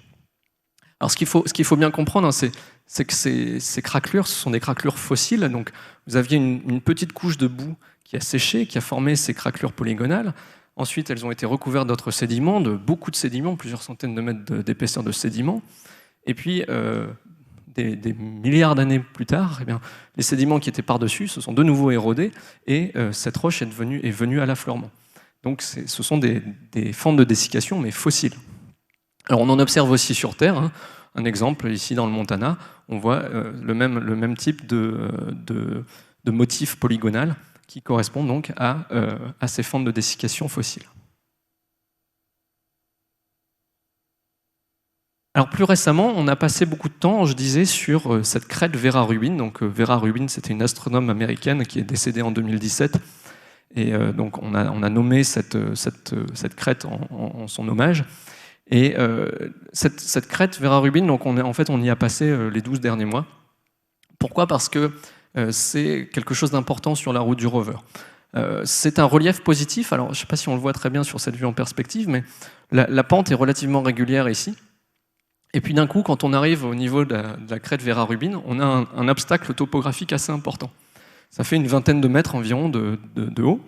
Alors, ce qu'il faut bien comprendre, hein, c'est que ces craquelures, ce sont des craquelures fossiles, donc vous aviez une petite couche de boue qui a séché, qui a formé ces craquelures polygonales. Ensuite, elles ont été recouvertes d'autres sédiments, de beaucoup de sédiments, plusieurs centaines de mètres d'épaisseur de sédiments. Et puis, des milliards d'années plus tard, eh bien, les sédiments qui étaient par-dessus se sont de nouveau érodés et cette roche est venue à l'affleurement. Donc, ce sont des fentes de dessiccation, mais fossiles. Alors, on en observe aussi sur Terre. Hein. Un exemple, ici dans le Montana, on voit le même type de motif polygonal qui correspond donc à ces fentes de dessiccation fossiles. Alors plus récemment, on a passé beaucoup de temps, je disais, sur cette crête Vera Rubin. Donc Vera Rubin, c'était une astronome américaine qui est décédée en 2017. Et donc on a nommé cette crête en son hommage. Et cette crête Vera Rubin, donc on y a passé les 12 derniers mois. Pourquoi? Parce que c'est quelque chose d'important sur la route du rover. C'est un relief positif. Alors je ne sais pas si on le voit très bien sur cette vue en perspective, mais la pente est relativement régulière ici. Et puis d'un coup, quand on arrive au niveau de la crête Vera Rubin, on a un obstacle topographique assez important. Ça fait une vingtaine de mètres environ de haut.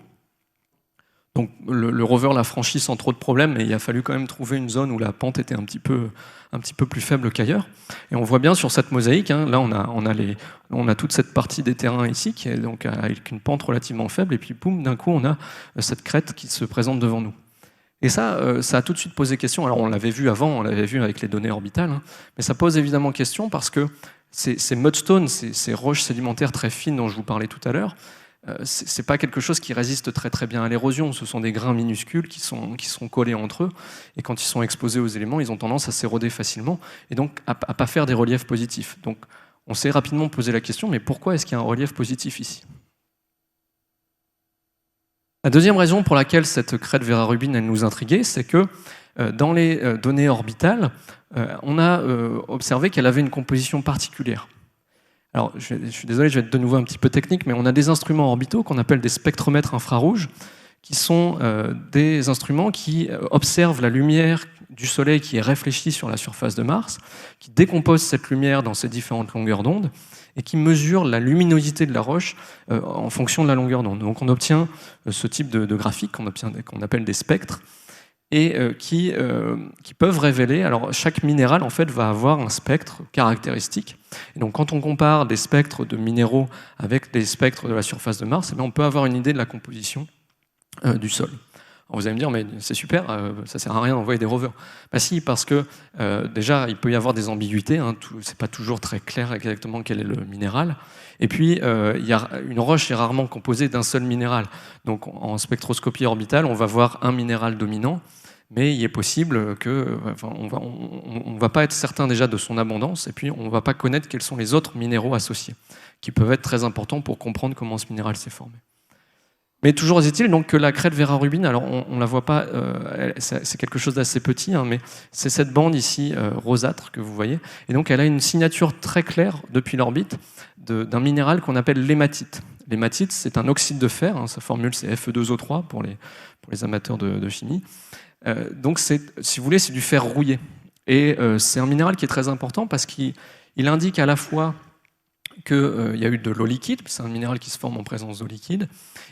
Donc le rover l'a franchi sans trop de problèmes, mais il a fallu quand même trouver une zone où la pente était un petit peu plus faible qu'ailleurs. Et on voit bien sur cette mosaïque, hein, là on a toute cette partie des terrains ici, qui est donc avec une pente relativement faible, et puis boum, d'un coup on a cette crête qui se présente devant nous. Et ça a tout de suite posé question. Alors on l'avait vu avant, on l'avait vu avec les données orbitales, hein, mais ça pose évidemment question parce que ces mudstones, ces roches sédimentaires très fines dont je vous parlais tout à l'heure, c'est pas quelque chose qui résiste très très bien à l'érosion. Ce sont des grains minuscules qui sont collés entre eux, et quand ils sont exposés aux éléments, ils ont tendance à s'éroder facilement, et donc à pas faire des reliefs positifs. Donc on s'est rapidement posé la question, mais pourquoi est-ce qu'il y a un relief positif ici ? La deuxième raison pour laquelle cette crête Vera Rubin elle nous intriguait, c'est que dans les données orbitales, on a observé qu'elle avait une composition particulière. Alors, je suis désolé, je vais être de nouveau un petit peu technique, mais on a des instruments orbitaux qu'on appelle des spectromètres infrarouges, qui sont des instruments qui observent la lumière du Soleil qui est réfléchie sur la surface de Mars, qui décompose cette lumière dans ces différentes longueurs d'onde et qui mesure la luminosité de la roche en fonction de la longueur d'onde. Donc on obtient ce type de graphique qu'on appelle des spectres et qui peuvent révéler. Alors chaque minéral en fait va avoir un spectre caractéristique. Et donc quand on compare des spectres de minéraux avec des spectres de la surface de Mars, eh bien, on peut avoir une idée de la composition du sol. Alors vous allez me dire, mais c'est super, ça sert à rien d'envoyer des rovers. Bah si, parce que déjà, il peut y avoir des ambiguïtés, hein, c'est pas toujours très clair exactement quel est le minéral. Et puis, une roche est rarement composée d'un seul minéral. Donc en spectroscopie orbitale, on va voir un minéral dominant, mais il est possible que, on va pas être certain déjà de son abondance, et puis on va pas connaître quels sont les autres minéraux associés, qui peuvent être très importants pour comprendre comment ce minéral s'est formé. Mais toujours est-il donc que la crête Vera Rubin, alors on ne la voit pas, c'est quelque chose d'assez petit, hein, mais c'est cette bande ici rosâtre que vous voyez, et donc elle a une signature très claire depuis l'orbite d'un minéral qu'on appelle l'hématite. L'hématite, c'est un oxyde de fer, hein, sa formule c'est Fe2O3 pour les amateurs de chimie. Donc si vous voulez, c'est du fer rouillé. Et c'est un minéral qui est très important parce qu'il indique à la fois qu'il y a eu de l'eau liquide, c'est un minéral qui se forme en présence d'eau liquide,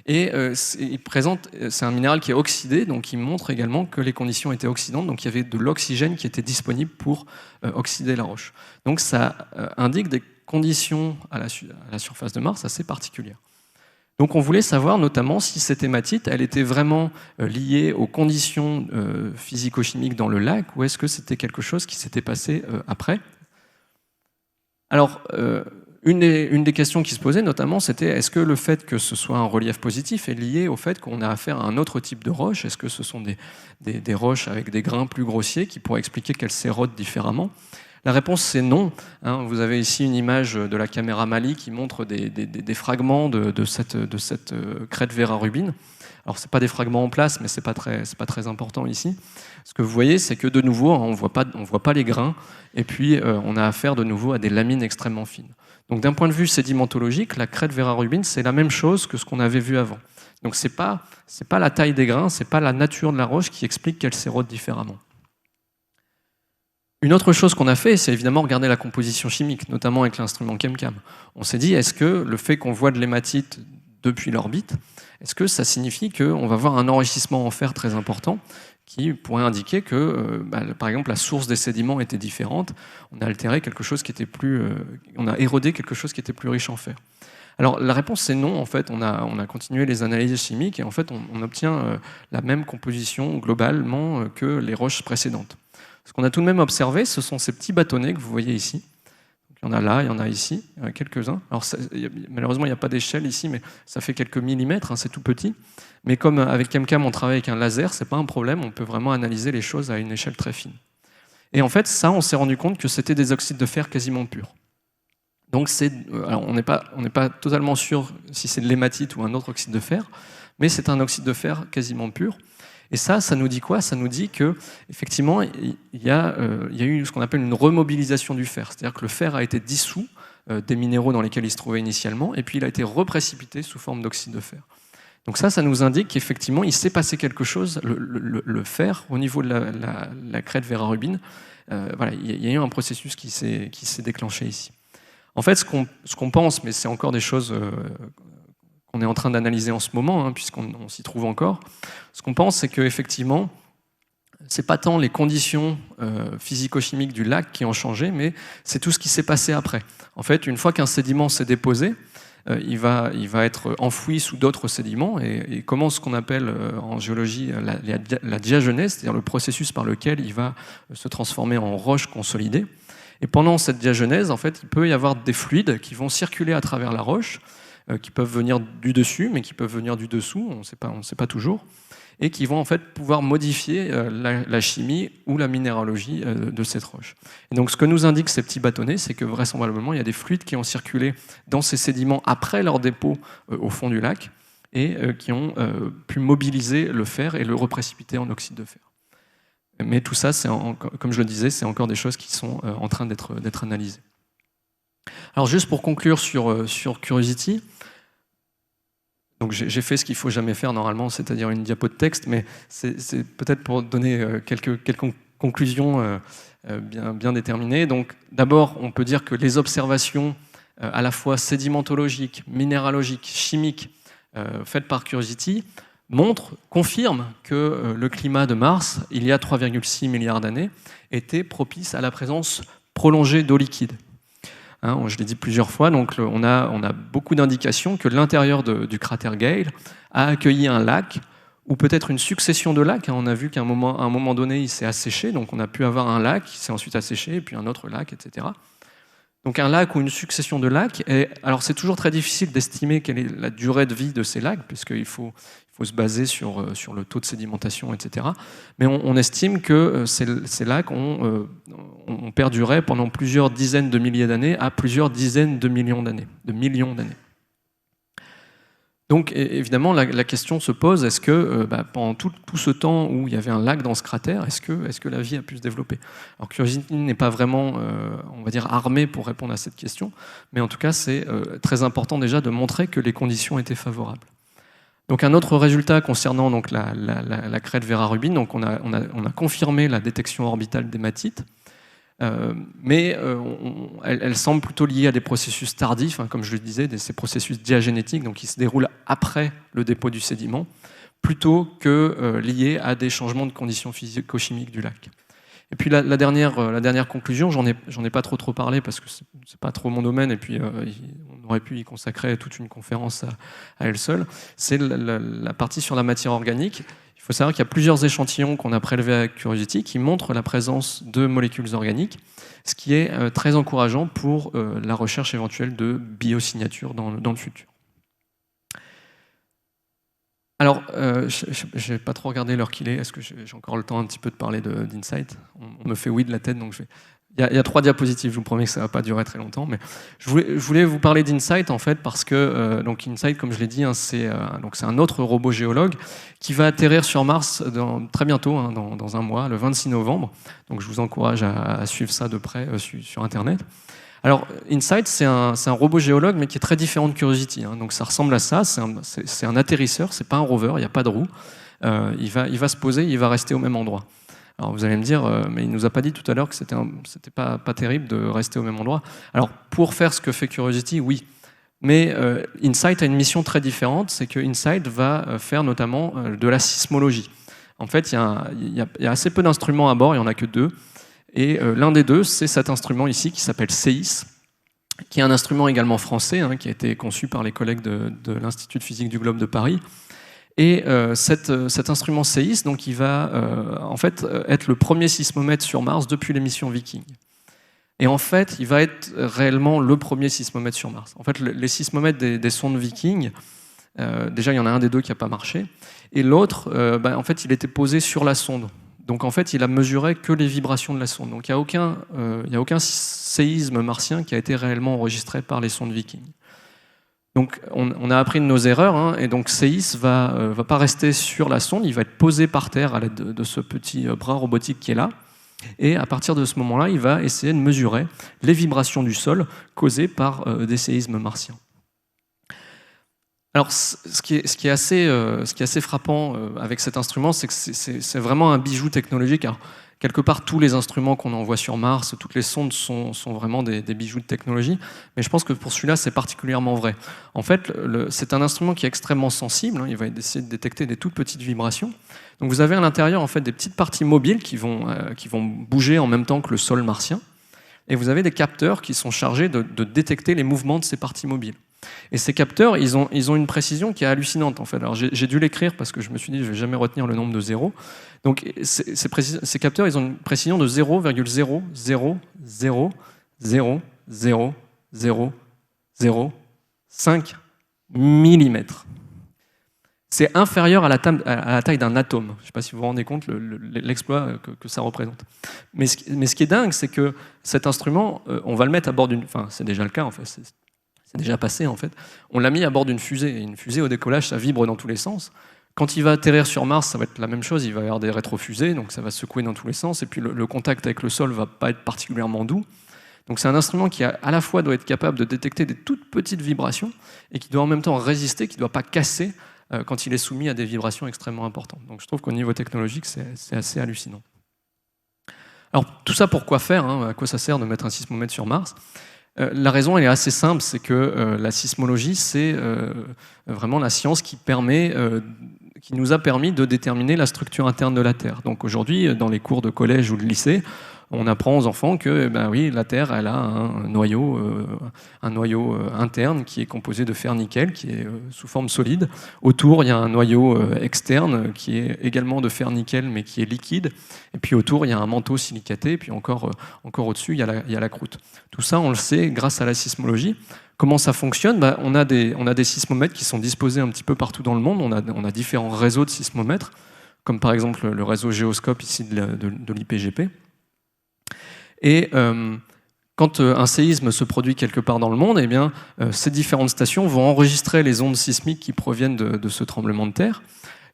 et c'est un minéral qui est oxydé, donc il montre également que les conditions étaient oxydantes, donc il y avait de l'oxygène qui était disponible pour oxyder la roche. Donc ça indique des conditions à la surface de Mars assez particulières. Donc on voulait savoir notamment si cette hématite, elle était vraiment liée aux conditions physico-chimiques dans le lac, ou est-ce que c'était quelque chose qui s'était passé après. Alors, une des questions qui se posait notamment, c'était est-ce que le fait que ce soit un relief positif est lié au fait qu'on a affaire à un autre type de roche? Est-ce que ce sont des roches avec des grains plus grossiers qui pourraient expliquer qu'elles s'érodent différemment? La réponse c'est non. Hein, vous avez ici une image de la caméra Mali qui montre des fragments de cette crête Vera Rubin. Alors c'est pas des fragments en place, mais c'est pas très important ici. Ce que vous voyez, c'est que de nouveau, on voit pas les grains, et puis on a affaire de nouveau à des lamines extrêmement fines. Donc d'un point de vue sédimentologique, la crête Vera Rubin, c'est la même chose que ce qu'on avait vu avant. Donc c'est pas la taille des grains, c'est pas la nature de la roche qui explique qu'elle s'érode différemment. Une autre chose qu'on a fait, c'est évidemment regarder la composition chimique, notamment avec l'instrument ChemCam. On s'est dit, est-ce que le fait qu'on voit de l'hématite depuis l'orbite, est-ce que ça signifie qu'on va avoir un enrichissement en fer très important qui pourrait indiquer que, par exemple, la source des sédiments était différente, on a altéré quelque chose qui était on a érodé quelque chose qui était plus riche en fer. Alors la réponse c'est non, en fait, on a continué les analyses chimiques et en fait on obtient la même composition globalement que les roches précédentes. Ce qu'on a tout de même observé, ce sont ces petits bâtonnets que vous voyez ici. Il y en a là, il y en a ici, il y en a quelques-uns. Alors malheureusement, il n'y a pas d'échelle ici, mais ça fait quelques millimètres, hein, c'est tout petit. Mais comme avec ChemCam, on travaille avec un laser, c'est pas un problème, on peut vraiment analyser les choses à une échelle très fine. Et en fait, ça, on s'est rendu compte que c'était des oxydes de fer quasiment purs. Donc on n'est pas totalement sûr si c'est de l'hématite ou un autre oxyde de fer, mais c'est un oxyde de fer quasiment pur. Et ça nous dit quoi? Ça nous dit qu'effectivement, il y a eu ce qu'on appelle une remobilisation du fer. C'est-à-dire que le fer a été dissous des minéraux dans lesquels il se trouvait initialement, et puis il a été reprécipité sous forme d'oxyde de fer. Donc ça nous indique qu'effectivement, il s'est passé quelque chose, le fer, au niveau de la crête Vera Rubin. Voilà, il y a eu un processus qui s'est déclenché ici. En fait, ce qu'on pense, mais c'est encore des choses qu'on est en train d'analyser en ce moment, hein, puisqu'on s'y trouve encore, ce qu'on pense, c'est qu'effectivement, c'est pas tant les conditions physico-chimiques du lac qui ont changé, mais c'est tout ce qui s'est passé après. En fait, une fois qu'un sédiment s'est déposé, il va être enfoui sous d'autres sédiments et commence ce qu'on appelle en géologie la diagenèse, c'est-à-dire le processus par lequel il va se transformer en roche consolidée. Et pendant cette diagenèse, en fait, il peut y avoir des fluides qui vont circuler à travers la roche, qui peuvent venir du dessus, mais qui peuvent venir du dessous, on ne sait pas toujours, et qui vont en fait pouvoir modifier la chimie ou la minéralogie de cette roche. Et donc ce que nous indiquent ces petits bâtonnets, c'est que vraisemblablement il y a des fluides qui ont circulé dans ces sédiments après leur dépôt au fond du lac et qui ont pu mobiliser le fer et le reprécipiter en oxyde de fer. Mais tout ça, comme je le disais, c'est encore des choses qui sont en train d'être analysées. Alors juste pour conclure sur Curiosity, donc j'ai fait ce qu'il ne faut jamais faire normalement, c'est-à-dire une diapo de texte, mais c'est peut-être pour donner quelques conclusions bien déterminées. Donc, d'abord, on peut dire que les observations à la fois sédimentologiques, minéralogiques, chimiques, faites par Curiosity, confirment que le climat de Mars, il y a 3,6 milliards d'années, était propice à la présence prolongée d'eau liquide. Hein, je l'ai dit plusieurs fois, donc on a beaucoup d'indications que l'intérieur du cratère Gale a accueilli un lac, ou peut-être une succession de lacs. On a vu qu'à un moment donné, il s'est asséché, donc on a pu avoir un lac qui s'est ensuite asséché, et puis un autre lac, etc. Donc un lac ou une succession de lacs, alors c'est toujours très difficile d'estimer quelle est la durée de vie de ces lacs, puisqu'il faut se baser sur le taux de sédimentation, etc. Mais on estime que ces lacs ont perduré pendant plusieurs dizaines de milliers d'années à plusieurs dizaines de millions d'années. Donc évidemment, la question se pose, est-ce que pendant tout ce temps où il y avait un lac dans ce cratère, est-ce que la vie a pu se développer? Alors Curiosity n'est pas vraiment, on va dire, armé pour répondre à cette question, mais en tout cas, c'est très important déjà de montrer que les conditions étaient favorables. Donc un autre résultat concernant donc, la crête Vera Rubin, donc on a confirmé la détection orbitale d'hématite, mais elle semble plutôt liée à des processus tardifs, hein, comme je le disais, ces processus diagénétiques, donc qui se déroulent après le dépôt du sédiment, plutôt que liés à des changements de conditions physico-chimiques du lac. Et puis la dernière conclusion, j'en ai pas trop parlé parce que c'est pas trop mon domaine, et puis on aurait pu y consacrer toute une conférence à elle seule, c'est la partie sur la matière organique. Il faut savoir qu'il y a plusieurs échantillons qu'on a prélevés avec Curiosity qui montrent la présence de molécules organiques, ce qui est très encourageant pour la recherche éventuelle de biosignatures dans le futur. Alors, je n'ai pas trop regardé l'heure qu'il est. Est-ce que j'ai encore le temps un petit peu de parler d'Insight? On me fait oui de la tête, donc je vais... Il y a 3 diapositives, je vous promets que ça ne va pas durer très longtemps, mais je voulais vous parler d'Insight en fait parce que donc Insight, comme je l'ai dit, hein, c'est un autre robot géologue qui va atterrir sur Mars très bientôt, hein, dans un mois, le 26 novembre. Donc je vous encourage à suivre ça de près sur Internet. Alors Insight, c'est un robot géologue, mais qui est très différent de Curiosity. Hein. Donc ça ressemble à ça, c'est un atterrisseur, c'est pas un rover, il n'y a pas de roue. Il va se poser, il va rester au même endroit. Alors vous allez me dire, mais il nous a pas dit tout à l'heure que c'était pas terrible de rester au même endroit. Alors pour faire ce que fait Curiosity, oui. Mais Insight a une mission très différente, c'est que Insight va faire notamment de la sismologie. En fait, il y a assez peu d'instruments à bord, il n'y en a que 2. Et l'un des 2, c'est cet instrument ici qui s'appelle CEIS, qui est un instrument également français, hein, qui a été conçu par les collègues de l'Institut de physique du globe de Paris. Et cet instrument CEIS, donc, il va en fait être le premier sismomètre sur Mars depuis les missions Viking. Et en fait, il va être réellement le premier sismomètre sur Mars. En fait, les sismomètres des sondes Viking, déjà, il y en a un des 2 qui n'a pas marché, et l'autre, en fait, il était posé sur la sonde. Donc en fait, il a mesuré que les vibrations de la sonde. Donc il n'y a aucun séisme martien qui a été réellement enregistré par les sondes Viking. Donc on a appris de nos erreurs, hein, et donc CEIS va pas rester sur la sonde, il va être posé par terre à l'aide de ce petit bras robotique qui est là. Et à partir de ce moment-là, il va essayer de mesurer les vibrations du sol causées par des séismes martiens. Alors, ce qui est assez frappant avec cet instrument, c'est que c'est vraiment un bijou technologique. Alors, quelque part, tous les instruments qu'on envoie sur Mars, toutes les sondes sont vraiment des bijoux de technologie, mais je pense que pour celui-là, c'est particulièrement vrai. En fait, c'est un instrument qui est extrêmement sensible, hein, il va essayer de détecter des toutes petites vibrations. Donc vous avez à l'intérieur en fait, des petites parties mobiles qui vont bouger en même temps que le sol martien, et vous avez des capteurs qui sont chargés de détecter les mouvements de ces parties mobiles. Et ces capteurs, ils ont une précision qui est hallucinante en fait. Alors j'ai dû l'écrire parce que je me suis dit je vais jamais retenir le nombre de zéros. Donc ces capteurs, ils ont une précision de 0,000000005 mm. C'est inférieur à la taille d'un atome. Je ne sais pas si vous vous rendez compte l'exploit que ça représente. Mais ce qui est dingue, c'est que cet instrument, on va le mettre à bord d'une... Enfin, c'est déjà le cas en fait. C'est déjà passé en fait. On l'a mis à bord d'une fusée. Et une fusée au décollage, ça vibre dans tous les sens. Quand il va atterrir sur Mars, ça va être la même chose. Il va y avoir des rétrofusées, donc ça va secouer dans tous les sens. Et puis le contact avec le sol va pas être particulièrement doux. Donc c'est un instrument qui à la fois doit être capable de détecter des toutes petites vibrations et qui doit en même temps résister, qui ne doit pas casser quand il est soumis à des vibrations extrêmement importantes. Donc je trouve qu'au niveau technologique, c'est assez hallucinant. Alors tout ça pour quoi faire, hein, à quoi ça sert de mettre un sismomètre sur Mars? La raison elle est assez simple, c'est que la sismologie c'est vraiment la science qui nous a permis de déterminer la structure interne de la Terre. Donc aujourd'hui, dans les cours de collège ou de lycée, on apprend aux enfants que oui, la Terre elle a un noyau interne qui est composé de fer-nickel, qui est sous forme solide. Autour, il y a un noyau externe qui est également de fer-nickel, mais qui est liquide. Et puis autour, il y a un manteau silicaté. Et puis encore au-dessus, il y a la croûte. Tout ça, on le sait grâce à la sismologie. Comment ça fonctionne? On a des sismomètres qui sont disposés un petit peu partout dans le monde. On a différents réseaux de sismomètres, comme par exemple le réseau Géoscope ici de l'IPGP. Et quand un séisme se produit quelque part dans le monde, eh bien, ces différentes stations vont enregistrer les ondes sismiques qui proviennent de ce tremblement de terre.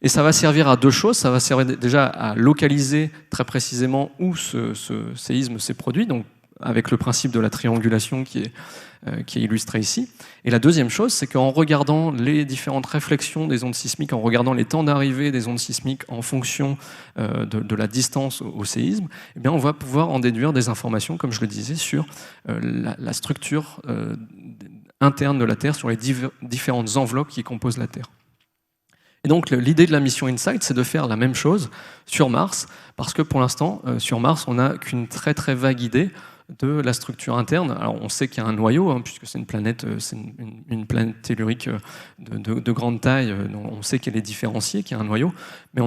Et ça va servir à deux choses. Ça va servir déjà à localiser très précisément où ce séisme s'est produit, donc avec le principe de la triangulation qui est illustré ici. Et la deuxième chose, c'est qu'en regardant les différentes réflexions des ondes sismiques, en regardant les temps d'arrivée des ondes sismiques en fonction de la distance au séisme, eh bien on va pouvoir en déduire des informations, comme je le disais, sur la structure interne de la Terre, sur les différentes enveloppes qui composent la Terre. Et donc l'idée de la mission InSight, c'est de faire la même chose sur Mars, parce que pour l'instant, sur Mars, on n'a qu'une très très vague idée de la structure interne. Alors on sait qu'il y a un noyau, hein, puisque c'est une planète tellurique de grande taille, on sait qu'elle est différenciée, qu'il y a un noyau, mais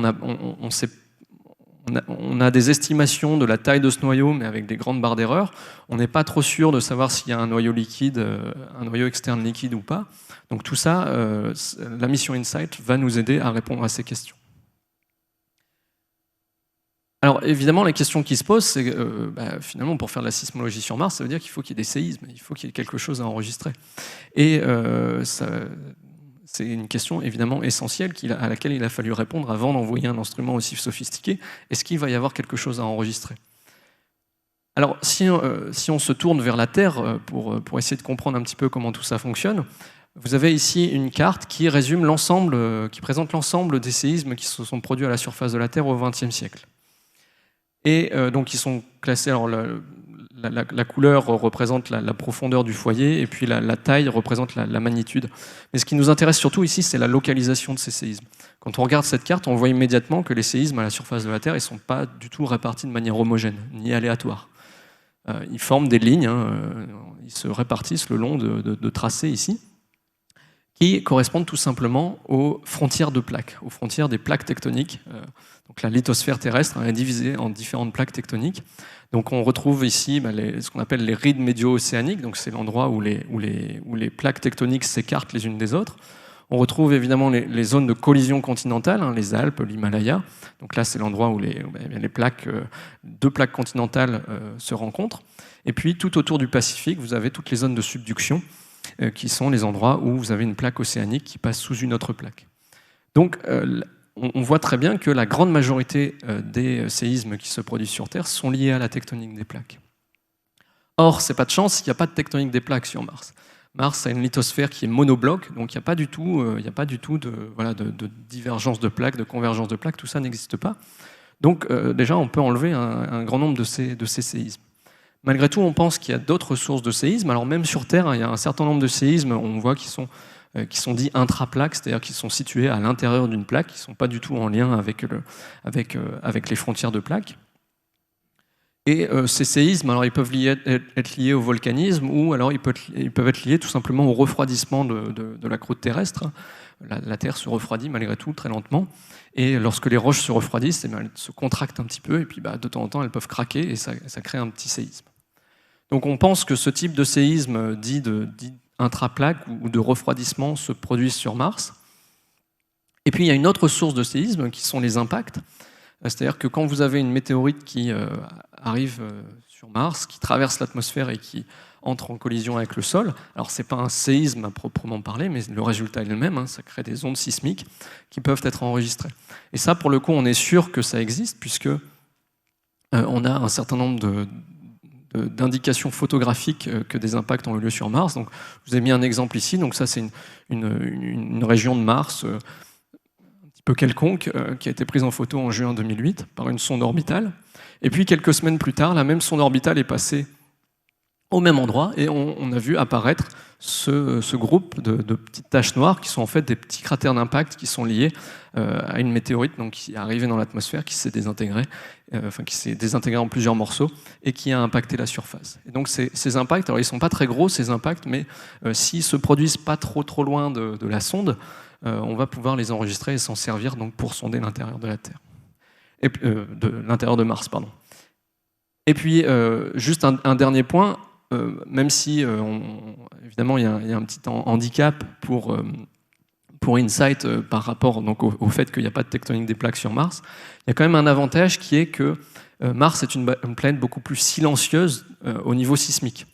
on a des estimations de la taille de ce noyau, mais avec des grandes barres d'erreur. On n'est pas trop sûr de savoir s'il y a un noyau liquide, un noyau externe liquide ou pas. Donc tout ça, la mission InSight va nous aider à répondre à ces questions. Alors évidemment, la question qui se pose, c'est que finalement, pour faire de la sismologie sur Mars, ça veut dire qu'il faut qu'il y ait des séismes, il faut qu'il y ait quelque chose à enregistrer. Et c'est une question évidemment essentielle à laquelle il a fallu répondre avant d'envoyer un instrument aussi sophistiqué. Est-ce qu'il va y avoir quelque chose à enregistrer? Alors si on se tourne vers la Terre pour essayer de comprendre un petit peu comment tout ça fonctionne, vous avez ici une carte qui résume qui présente l'ensemble des séismes qui se sont produits à la surface de la Terre au XXe siècle. Et donc ils sont classés, alors la couleur représente la profondeur du foyer, et puis la taille représente la magnitude. Mais ce qui nous intéresse surtout ici, c'est la localisation de ces séismes. Quand on regarde cette carte, on voit immédiatement que les séismes à la surface de la Terre, ils ne sont pas du tout répartis de manière homogène, ni aléatoire. Ils forment des lignes, ils se répartissent le long de tracés ici, qui correspondent tout simplement aux frontières de plaques, aux frontières des plaques tectoniques. Donc la lithosphère terrestre est divisée en différentes plaques tectoniques. Donc on retrouve ici ce qu'on appelle les rides médio-océaniques, donc c'est l'endroit où les plaques tectoniques s'écartent les unes des autres. On retrouve évidemment les zones de collision continentale, les Alpes, l'Himalaya. Donc là c'est l'endroit où deux plaques continentales se rencontrent. Et puis tout autour du Pacifique, vous avez toutes les zones de subduction, qui sont les endroits où vous avez une plaque océanique qui passe sous une autre plaque. Donc on voit très bien que la grande majorité des séismes qui se produisent sur Terre sont liés à la tectonique des plaques. Or, c'est pas de chance, il n'y a pas de tectonique des plaques sur Mars. Mars a une lithosphère qui est monobloc, donc il n'y a pas du tout de divergence de plaques, de convergence de plaques, tout ça n'existe pas. Donc déjà, on peut enlever un grand nombre de ces séismes. Malgré tout, on pense qu'il y a d'autres sources de séismes. Alors même sur Terre, il y a un certain nombre de séismes, on voit qui sont dits intraplaques, c'est-à-dire qu'ils sont situés à l'intérieur d'une plaque, qui ne sont pas du tout en lien avec les frontières de plaques. Et ces séismes, alors ils peuvent être liés au volcanisme, ou alors ils peuvent être liés tout simplement au refroidissement de la croûte terrestre. La Terre se refroidit malgré tout très lentement, et lorsque les roches se refroidissent, elles se contractent un petit peu, et puis de temps en temps elles peuvent craquer, et ça crée un petit séisme. Donc on pense que ce type de séisme dit intraplaque ou de refroidissement se produisent sur Mars. Et puis il y a une autre source de séisme qui sont les impacts. C'est-à-dire que quand vous avez une météorite qui arrive sur Mars, qui traverse l'atmosphère et qui entre en collision avec le sol, alors c'est pas un séisme à proprement parler, mais le résultat est le même, ça crée des ondes sismiques qui peuvent être enregistrées. Et ça, pour le coup, on est sûr que ça existe, puisque on a un certain nombre d'indications photographiques que des impacts ont eu lieu sur Mars. Donc, je vous ai mis un exemple ici. Donc ça, c'est une région de Mars, un petit peu quelconque, qui a été prise en photo en juin 2008 par une sonde orbitale. Et puis quelques semaines plus tard, la même sonde orbitale est passée au même endroit et on a vu apparaître ce groupe de petites taches noires qui sont en fait des petits cratères d'impact qui sont liés à une météorite donc, qui est arrivée dans l'atmosphère, qui s'est désintégrée, qui s'est désintégrée en plusieurs morceaux et qui a impacté la surface. Et donc ces impacts, alors ils ne sont pas très gros ces impacts, mais s'ils ne se produisent pas trop loin de la sonde, on va pouvoir les enregistrer et s'en servir donc, pour sonder l'intérieur de la Terre. Et, de l'intérieur de Mars, pardon. Et puis, juste un dernier point, même si, évidemment, il y a un petit handicap pour InSight par rapport donc, au fait qu'il n'y a pas de tectonique des plaques sur Mars, il y a quand même un avantage qui est que Mars est une planète beaucoup plus silencieuse au niveau sismique.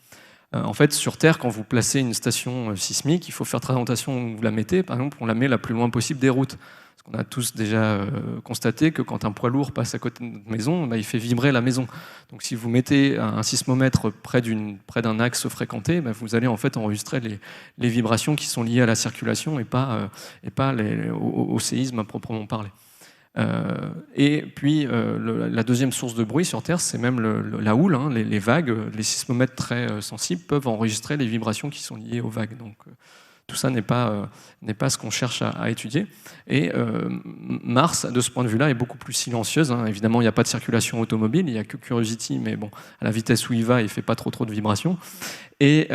En fait, sur Terre, quand vous placez une station sismique, il faut faire très attention où vous la mettez. Par exemple, on la met la plus loin possible des routes. Parce qu'on a tous déjà constaté que quand un poids lourd passe à côté de notre maison, bah, il fait vibrer la maison. Donc si vous mettez un sismomètre près d'un axe fréquenté, bah, vous allez en fait enregistrer les vibrations qui sont liées à la circulation et pas au séisme à proprement parler. Et puis la deuxième source de bruit sur Terre, c'est même la houle, hein, les vagues. Les sismomètres très sensibles peuvent enregistrer les vibrations qui sont liées aux vagues. Donc tout ça n'est pas ce qu'on cherche à étudier. Et Mars, de ce point de vue-là, est beaucoup plus silencieuse. Hein. Évidemment, il n'y a pas de circulation automobile, il n'y a que Curiosity, mais bon, à la vitesse où il va, il ne fait pas trop de vibrations. Et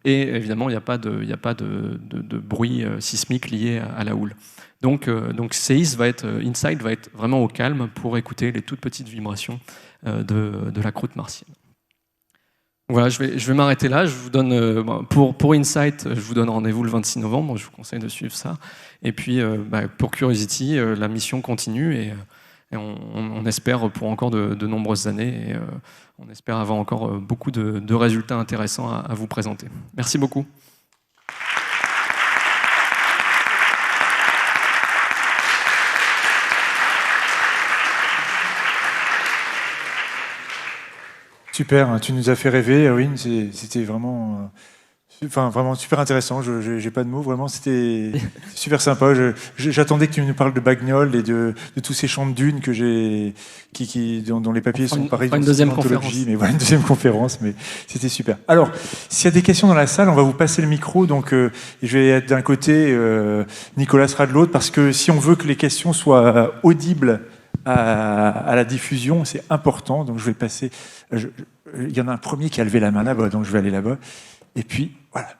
évidemment, il n'y a pas de bruit sismique lié à la houle. Donc InSight va être vraiment au calme pour écouter les toutes petites vibrations de la croûte martienne. Voilà, je vais m'arrêter là. Je vous donne, pour InSight, je vous donne rendez-vous le 26 novembre. Je vous conseille de suivre ça. Et puis, pour Curiosity, la mission continue et on espère pour encore de nombreuses années. Et on espère avoir encore beaucoup de résultats intéressants à vous présenter. Merci beaucoup. Super, tu nous as fait rêver, Erwin. C'était vraiment, vraiment super intéressant. Je n'ai pas de mots, vraiment. C'était super sympa. J'attendais que tu nous parles de Bagnoles et de tous ces champs de dunes dont les papiers sont pareils. Une deuxième conférence. Mais voilà, une deuxième conférence, mais c'était super. Alors, s'il y a des questions dans la salle, on va vous passer le micro. Donc, je vais être d'un côté, Nicolas sera de l'autre, parce que si on veut que les questions soient audibles à la diffusion, c'est important. Donc je vais passer. Il y en a un premier qui a levé la main là-bas, donc je vais aller là-bas. Et puis voilà.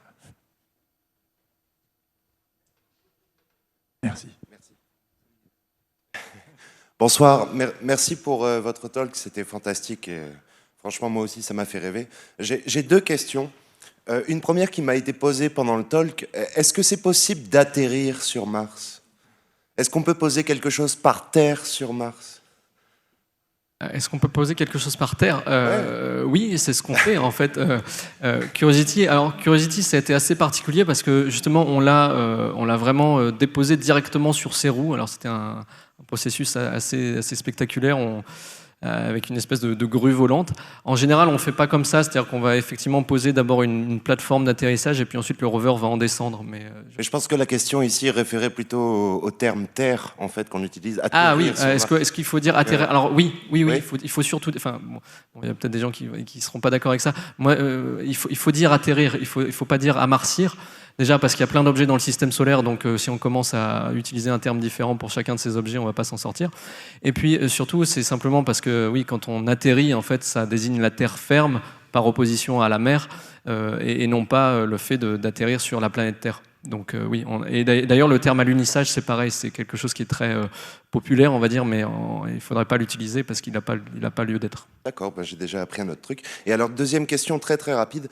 Merci. Bonsoir. Merci pour votre talk. C'était fantastique. Et, franchement, moi aussi, ça m'a fait rêver. J'ai deux questions. Une première qui m'a été posée pendant le talk. Est-ce que c'est possible d'atterrir sur Mars ? Est-ce qu'on peut poser quelque chose par terre sur Mars ? Est-ce qu'on peut poser quelque chose par terre ? Ouais. Oui, c'est ce qu'on fait en fait. Curiosity, ça a été assez particulier parce que justement on l'a vraiment déposé directement sur ses roues. Alors c'était un processus assez spectaculaire. Avec une espèce de grue volante. En général, on ne fait pas comme ça, c'est-à-dire qu'on va effectivement poser d'abord une plateforme d'atterrissage et puis ensuite le rover va en descendre. Mais je pense que la question ici référait plutôt au terme terre, en fait, qu'on utilise. Ah oui, est-ce qu'il faut dire atterrir ? Alors oui. Il faut surtout... Enfin, il y a peut-être des gens qui ne seront pas d'accord avec ça. Moi, il faut dire atterrir, il faut pas dire amarcir. Déjà parce qu'il y a plein d'objets dans le système solaire, donc si on commence à utiliser un terme différent pour chacun de ces objets, on ne va pas s'en sortir. Et puis surtout, c'est simplement parce que oui, quand on atterrit, en fait, ça désigne la terre ferme par opposition à la mer, et non pas le fait d'atterrir sur la planète Terre. Donc oui, et d'ailleurs le terme alunissage, c'est pareil, c'est quelque chose qui est très populaire, on va dire, mais il ne faudrait pas l'utiliser parce qu'il n'a pas lieu d'être. D'accord, j'ai déjà appris un autre truc. Et alors, deuxième question très très rapide,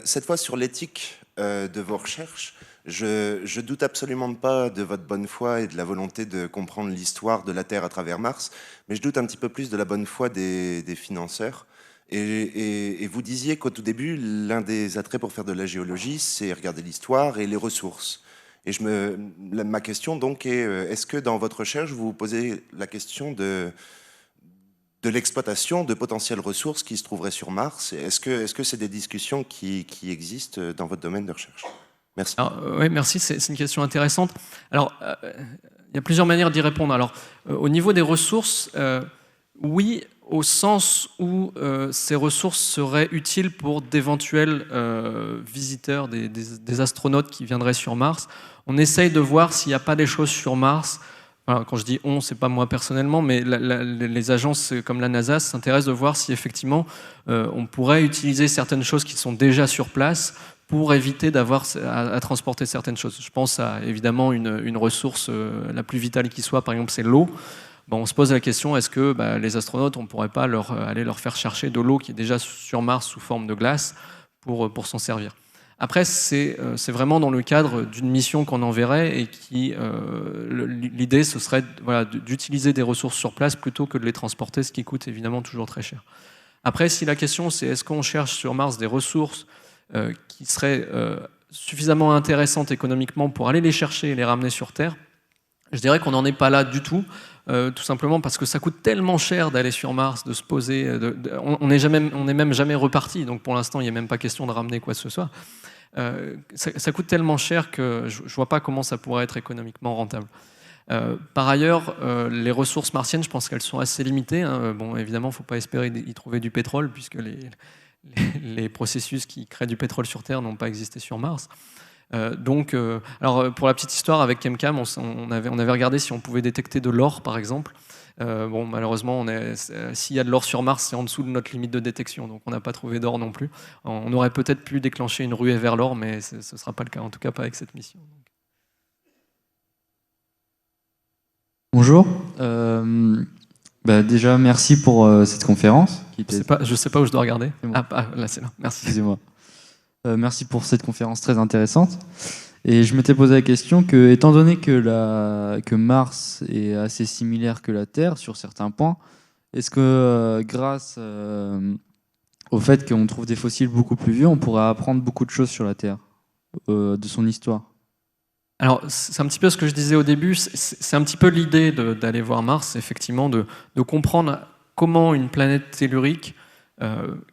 cette fois sur l'éthique de vos recherches. Je doute absolument pas de votre bonne foi et de la volonté de comprendre l'histoire de la Terre à travers Mars, mais je doute un petit peu plus de la bonne foi des financeurs. Et vous disiez qu'au tout début, l'un des attraits pour faire de la géologie, c'est regarder l'histoire et les ressources. Et ma question donc est, est-ce que dans votre recherche, vous vous posez la question de l'exploitation de potentielles ressources qui se trouveraient sur Mars? Est-ce que c'est des discussions qui existent dans votre domaine de recherche? Merci. Oui, merci, c'est une question intéressante. Alors, y a plusieurs manières d'y répondre. Alors, au niveau des ressources, oui, au sens où ces ressources seraient utiles pour d'éventuels visiteurs, des astronautes qui viendraient sur Mars. On essaye de voir s'il n'y a pas des choses sur Mars. Voilà, quand je dis on, c'est pas moi personnellement, mais les agences comme la NASA s'intéressent de voir si effectivement on pourrait utiliser certaines choses qui sont déjà sur place pour éviter d'avoir à transporter certaines choses. Je pense à évidemment une ressource la plus vitale qui soit, par exemple c'est l'eau. Bon, on se pose la question, est-ce que les astronautes, on ne pourrait pas aller leur faire chercher de l'eau qui est déjà sur Mars sous forme de glace pour s'en servir. Après, c'est vraiment dans le cadre d'une mission qu'on enverrait et qui, l'idée, ce serait d'utiliser des ressources sur place plutôt que de les transporter, ce qui coûte évidemment toujours très cher. Après, si la question c'est est-ce qu'on cherche sur Mars des ressources qui seraient suffisamment intéressantes économiquement pour aller les chercher et les ramener sur Terre, je dirais qu'on n'en est pas là du tout. Tout simplement parce que ça coûte tellement cher d'aller sur Mars, de se poser. On n'est même jamais reparti, donc pour l'instant, il n'y a même pas question de ramener quoi que ce soit. Ça coûte tellement cher que je ne vois pas comment ça pourrait être économiquement rentable. Par ailleurs, les ressources martiennes, je pense qu'elles sont assez limitées. Hein. Bon, évidemment, il ne faut pas espérer y trouver du pétrole, puisque les processus qui créent du pétrole sur Terre n'ont pas existé sur Mars. Alors pour la petite histoire, avec Chemcam, on avait regardé si on pouvait détecter de l'or, par exemple. Bon, malheureusement, s'il y a de l'or sur Mars, c'est en dessous de notre limite de détection, donc on n'a pas trouvé d'or non plus. On aurait peut-être pu déclencher une ruée vers l'or, mais ce ne sera pas le cas, en tout cas pas avec cette mission. Bonjour. Déjà, merci pour cette conférence. Je ne sais pas où je dois regarder. Bon. Là, c'est là. Merci. Excusez-moi. Merci pour cette conférence très intéressante. Et je m'étais posé la question que, étant donné que Mars est assez similaire que la Terre sur certains points, est-ce que grâce au fait qu'on trouve des fossiles beaucoup plus vieux, on pourrait apprendre beaucoup de choses sur la Terre, de son histoire? Alors, c'est un petit peu ce que je disais au début, c'est un petit peu l'idée d'aller voir Mars, effectivement, de comprendre comment une planète tellurique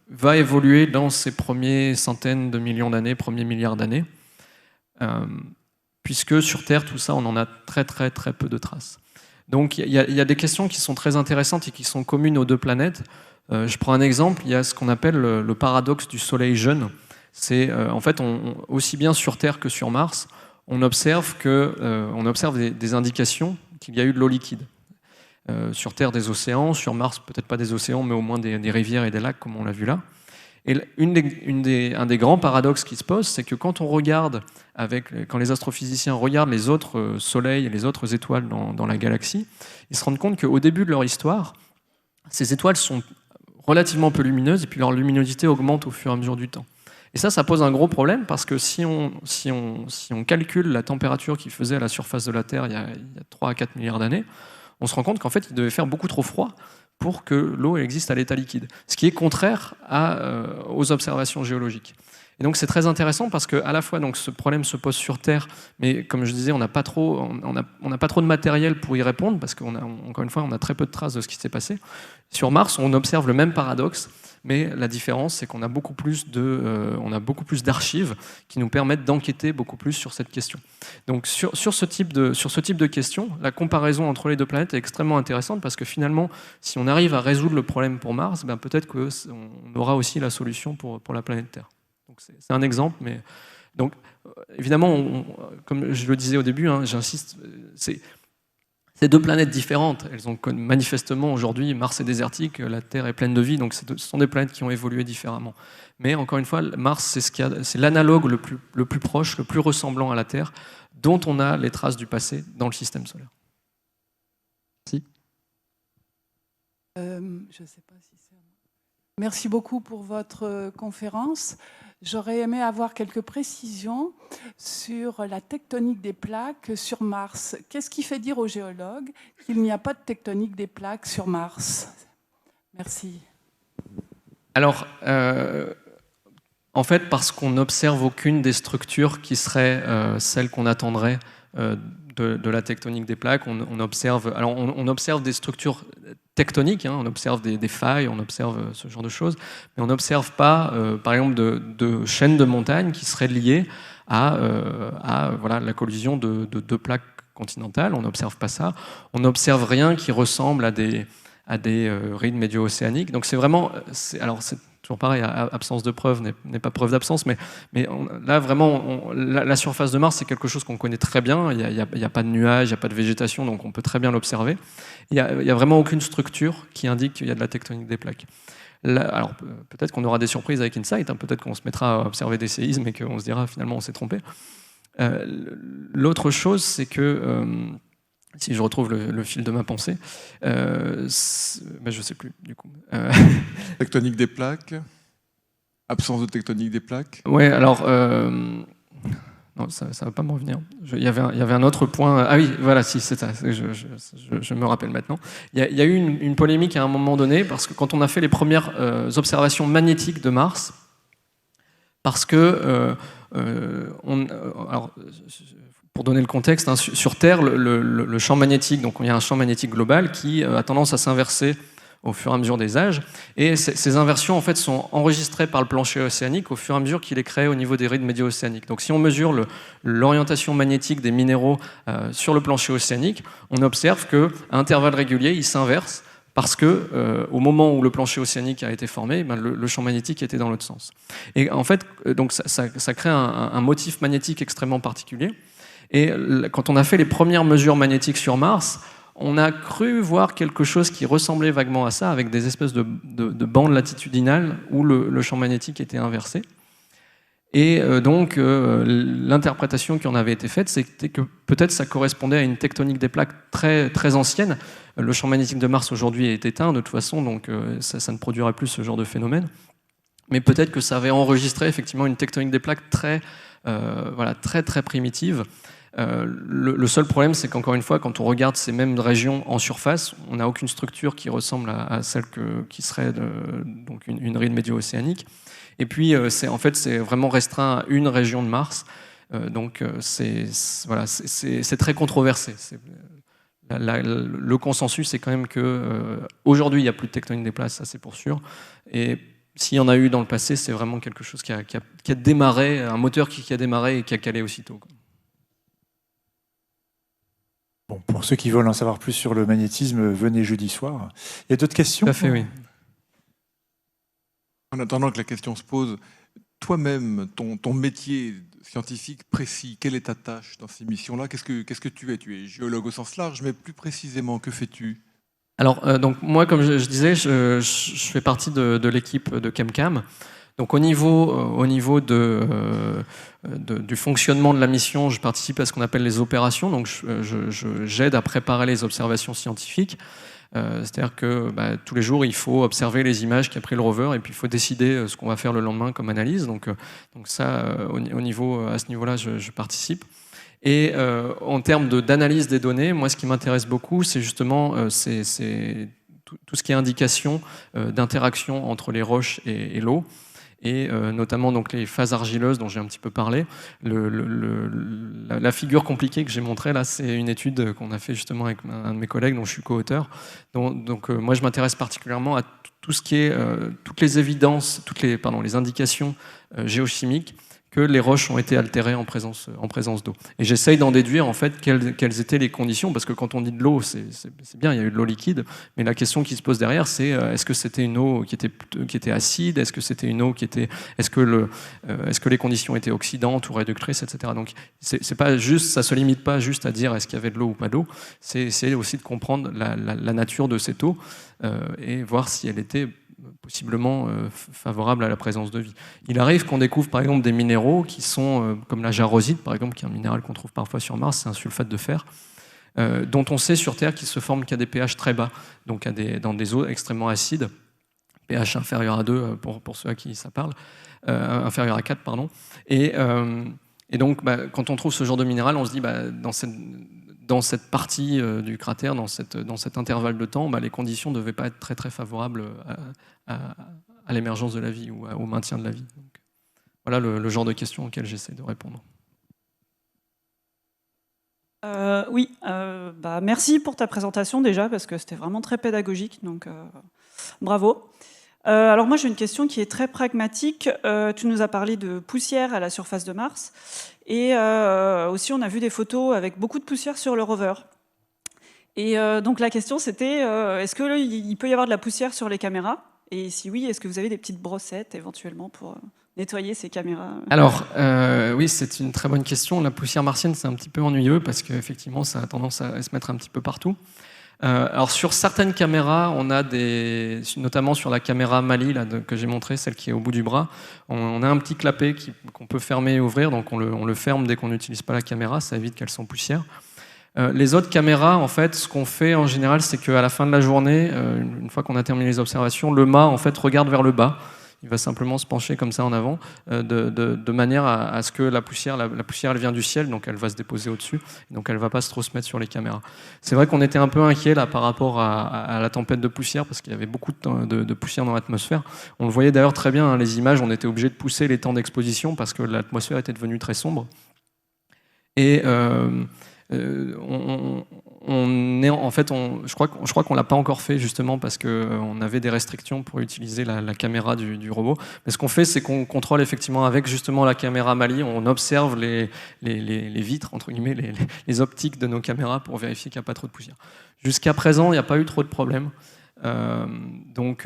va évoluer dans ces premiers centaines de millions d'années, premiers milliards d'années, puisque sur Terre, tout ça, on en a très très très peu de traces. Donc il y a des questions qui sont très intéressantes et qui sont communes aux deux planètes. Je prends un exemple, il y a ce qu'on appelle le paradoxe du Soleil jeune. C'est en fait, aussi bien sur Terre que sur Mars, on observe des indications qu'il y a eu de l'eau liquide. Sur Terre des océans, sur Mars peut-être pas des océans, mais au moins des rivières et des lacs comme on l'a vu là. Et un des grands paradoxes qui se pose, c'est que quand on regarde, quand les astrophysiciens regardent les autres soleils et les autres étoiles dans la galaxie, ils se rendent compte qu'au début de leur histoire, ces étoiles sont relativement peu lumineuses et puis leur luminosité augmente au fur et à mesure du temps. Et ça pose un gros problème parce que si on calcule la température qu'il faisait à la surface de la Terre il y a 3 à 4 milliards d'années, on se rend compte qu'en fait, il devait faire beaucoup trop froid pour que l'eau existe à l'état liquide, ce qui est contraire aux observations géologiques. Et donc c'est très intéressant parce qu'à la fois donc, ce problème se pose sur Terre, mais comme je disais, on n'a pas trop de matériel pour y répondre parce qu'encore une fois, on a très peu de traces de ce qui s'est passé. Sur Mars, on observe le même paradoxe, mais la différence, c'est qu'on a beaucoup plus d'archives qui nous permettent d'enquêter beaucoup plus sur cette question. Donc sur ce type de question, la comparaison entre les deux planètes est extrêmement intéressante parce que finalement, si on arrive à résoudre le problème pour Mars, peut-être qu'on aura aussi la solution pour la planète Terre. Donc c'est un exemple, mais donc évidemment, comme je le disais au début, j'insiste, c'est deux planètes différentes. Elles ont manifestement aujourd'hui, Mars est désertique, la Terre est pleine de vie, donc ce sont des planètes qui ont évolué différemment. Mais encore une fois, Mars, c'est l'analogue le plus proche, le plus ressemblant à la Terre, dont on a les traces du passé dans le système solaire. Merci. Je ne sais pas si c'est... Merci beaucoup pour votre conférence. J'aurais aimé avoir quelques précisions sur la tectonique des plaques sur Mars. Qu'est-ce qui fait dire aux géologues qu'il n'y a pas de tectonique des plaques sur Mars? Merci. Alors, en fait, parce qu'on n'observe aucune des structures qui seraient celles qu'on attendrait de la tectonique des plaques. On observe des structures tectoniques, on observe des failles, on observe ce genre de choses, mais on n'observe pas, par exemple, de chaînes de montagnes qui seraient liées à la collision de deux plaques continentale, on n'observe pas ça. On n'observe rien qui ressemble à des rides médio-océaniques. Donc c'est vraiment... alors c'est toujours pareil, absence de preuve n'est pas preuve d'absence, mais là vraiment, la surface de Mars, c'est quelque chose qu'on connaît très bien. Il n'y a pas de nuages, il n'y a pas de végétation, donc on peut très bien l'observer. Il n'y a vraiment aucune structure qui indique qu'il y a de la tectonique des plaques. Là, alors peut-être qu'on aura des surprises avec InSight, hein, peut-être qu'on se mettra à observer des séismes et qu'on se dira finalement on s'est trompé. L'autre chose, c'est que... si je retrouve le fil de ma pensée, ben je ne sais plus du coup. Tectonique des plaques, absence de tectonique des plaques. Ouais, alors non, ça va pas me revenir. Il y avait un autre point. Ah oui, voilà, si c'est ça. Je me rappelle maintenant. Il y a eu une polémique à un moment donné parce que quand on a fait les premières observations magnétiques de Mars, parce que alors, pour donner le contexte, hein, sur Terre, le champ magnétique, donc il y a un champ magnétique global qui a tendance à s'inverser au fur et à mesure des âges, et ces inversions en fait sont enregistrées par le plancher océanique au fur et à mesure qu'il est créé au niveau des rides médio-océaniques. Donc si on mesure l'orientation magnétique des minéraux sur le plancher océanique, on observe qu'à intervalles réguliers, ils s'inversent parce que au moment où le plancher océanique a été formé, ben, le champ magnétique était dans l'autre sens. Et en fait, donc ça crée un motif magnétique extrêmement particulier. Et quand on a fait les premières mesures magnétiques sur Mars, on a cru voir quelque chose qui ressemblait vaguement à ça, avec des espèces de bandes latitudinales où le champ magnétique était inversé. Et donc, l'interprétation qui en avait été faite, c'était que peut-être ça correspondait à une tectonique des plaques très, très ancienne. Le champ magnétique de Mars aujourd'hui est éteint de toute façon, donc ça ne produirait plus ce genre de phénomène. Mais peut-être que ça avait enregistré effectivement une tectonique des plaques très, très, très primitive. Le seul problème, c'est qu'encore une fois, quand on regarde ces mêmes régions en surface, on n'a aucune structure qui ressemble à celle qui serait donc une ride médio-océanique. Et puis, c'est vraiment restreint à une région de Mars. Donc, c'est très controversé. Le consensus, c'est quand même qu'aujourd'hui, il n'y a plus de tectonique des plaques, ça c'est pour sûr. Et s'il y en a eu dans le passé, c'est vraiment quelque chose qui a démarré, un moteur qui a démarré et qui a calé aussitôt. Bon, pour ceux qui veulent en savoir plus sur le magnétisme, venez jeudi soir. Il y a d'autres questions ? Tout à fait, oui. En attendant que la question se pose, toi-même, ton métier scientifique précis, quelle est ta tâche dans ces missions-là ? Qu'est-ce que tu es ? Tu es géologue au sens large, mais plus précisément, que fais-tu ? Alors, donc moi, comme je disais, je fais partie de l'équipe de ChemCam. Donc au niveau du fonctionnement de la mission, je participe à ce qu'on appelle les opérations. Donc j'aide à préparer les observations scientifiques. C'est-à-dire que tous les jours, il faut observer les images qu'a pris le rover et puis il faut décider ce qu'on va faire le lendemain comme analyse. Donc ça, à ce niveau-là, je participe. Et en termes d'analyse des données, moi, ce qui m'intéresse beaucoup, c'est justement c'est tout ce qui est indication d'interaction entre les roches et l'eau. Et notamment donc, les phases argileuses dont j'ai un petit peu parlé. La figure compliquée que j'ai montrée, là, c'est une étude qu'on a fait justement avec un de mes collègues dont je suis co-auteur. Donc moi, je m'intéresse particulièrement à tout ce qui est toutes les évidences, les indications géochimiques que les roches ont été altérées en présence d'eau. Et j'essaye d'en déduire en fait quelles étaient les conditions, parce que quand on dit de l'eau, c'est bien, il y a eu de l'eau liquide, mais la question qui se pose derrière, c'est est-ce que c'était une eau qui était acide, est-ce que c'était une eau est-ce que les conditions étaient oxydantes ou réductrices, etc. Donc c'est pas juste, ça se limite pas juste à dire est-ce qu'il y avait de l'eau ou pas d'eau, c'est essayer aussi de comprendre la nature de cette eau et voir si elle était possiblement favorable à la présence de vie. Il arrive qu'on découvre par exemple des minéraux qui sont comme la jarosite par exemple, qui est un minéral qu'on trouve parfois sur Mars, c'est un sulfate de fer, dont on sait sur Terre qu'il se forme qu'à des pH très bas, donc dans des eaux extrêmement acides, pH inférieur à 2 pour ceux à qui ça parle, inférieur à 4 pardon. Et donc quand on trouve ce genre de minéral, on se dit dans cette partie du cratère, dans cet intervalle de temps, les conditions ne devaient pas être très très favorables à l'émergence de la vie ou au maintien de la vie. Donc, voilà le genre de questions auxquelles j'essaie de répondre. Merci pour ta présentation déjà, parce que c'était vraiment très pédagogique, donc bravo. Alors moi j'ai une question qui est très pragmatique. Tu nous as parlé de poussière à la surface de Mars, Et aussi, on a vu des photos avec beaucoup de poussière sur le rover. Et donc la question c'était, est-ce qu'il peut y avoir de la poussière sur les caméras? Et si oui, est-ce que vous avez des petites brossettes éventuellement pour nettoyer ces caméras? Alors, oui, c'est une très bonne question. La poussière martienne, c'est un petit peu ennuyeux parce qu'effectivement, ça a tendance à se mettre un petit peu partout. Alors, sur certaines caméras, on a notamment sur la caméra Mali là, que j'ai montré, celle qui est au bout du bras, on a un petit clapet qu'on peut fermer et ouvrir, donc on le ferme dès qu'on n'utilise pas la caméra, ça évite qu'elle s'empoussière. Les autres caméras, en fait, ce qu'on fait en général, c'est qu'à la fin de la journée, une fois qu'on a terminé les observations, le mât en fait regarde vers le bas. Il va simplement se pencher comme ça en avant, de manière à ce que la poussière elle vient du ciel, donc elle va se déposer au-dessus, donc elle ne va pas trop se mettre sur les caméras. C'est vrai qu'on était un peu inquiet là par rapport à la tempête de poussière, parce qu'il y avait beaucoup de poussière dans l'atmosphère. On le voyait d'ailleurs très bien, hein, les images, on était obligé de pousser les temps d'exposition parce que l'atmosphère était devenue très sombre. Et je crois qu'on l'a pas encore fait justement parce qu'on avait des restrictions pour utiliser la caméra du robot. Mais ce qu'on fait, c'est qu'on contrôle effectivement avec justement la caméra Mali, on observe les vitres, entre guillemets, les optiques de nos caméras pour vérifier qu'il n'y a pas trop de poussière. Jusqu'à présent, il n'y a pas eu trop de problèmes. On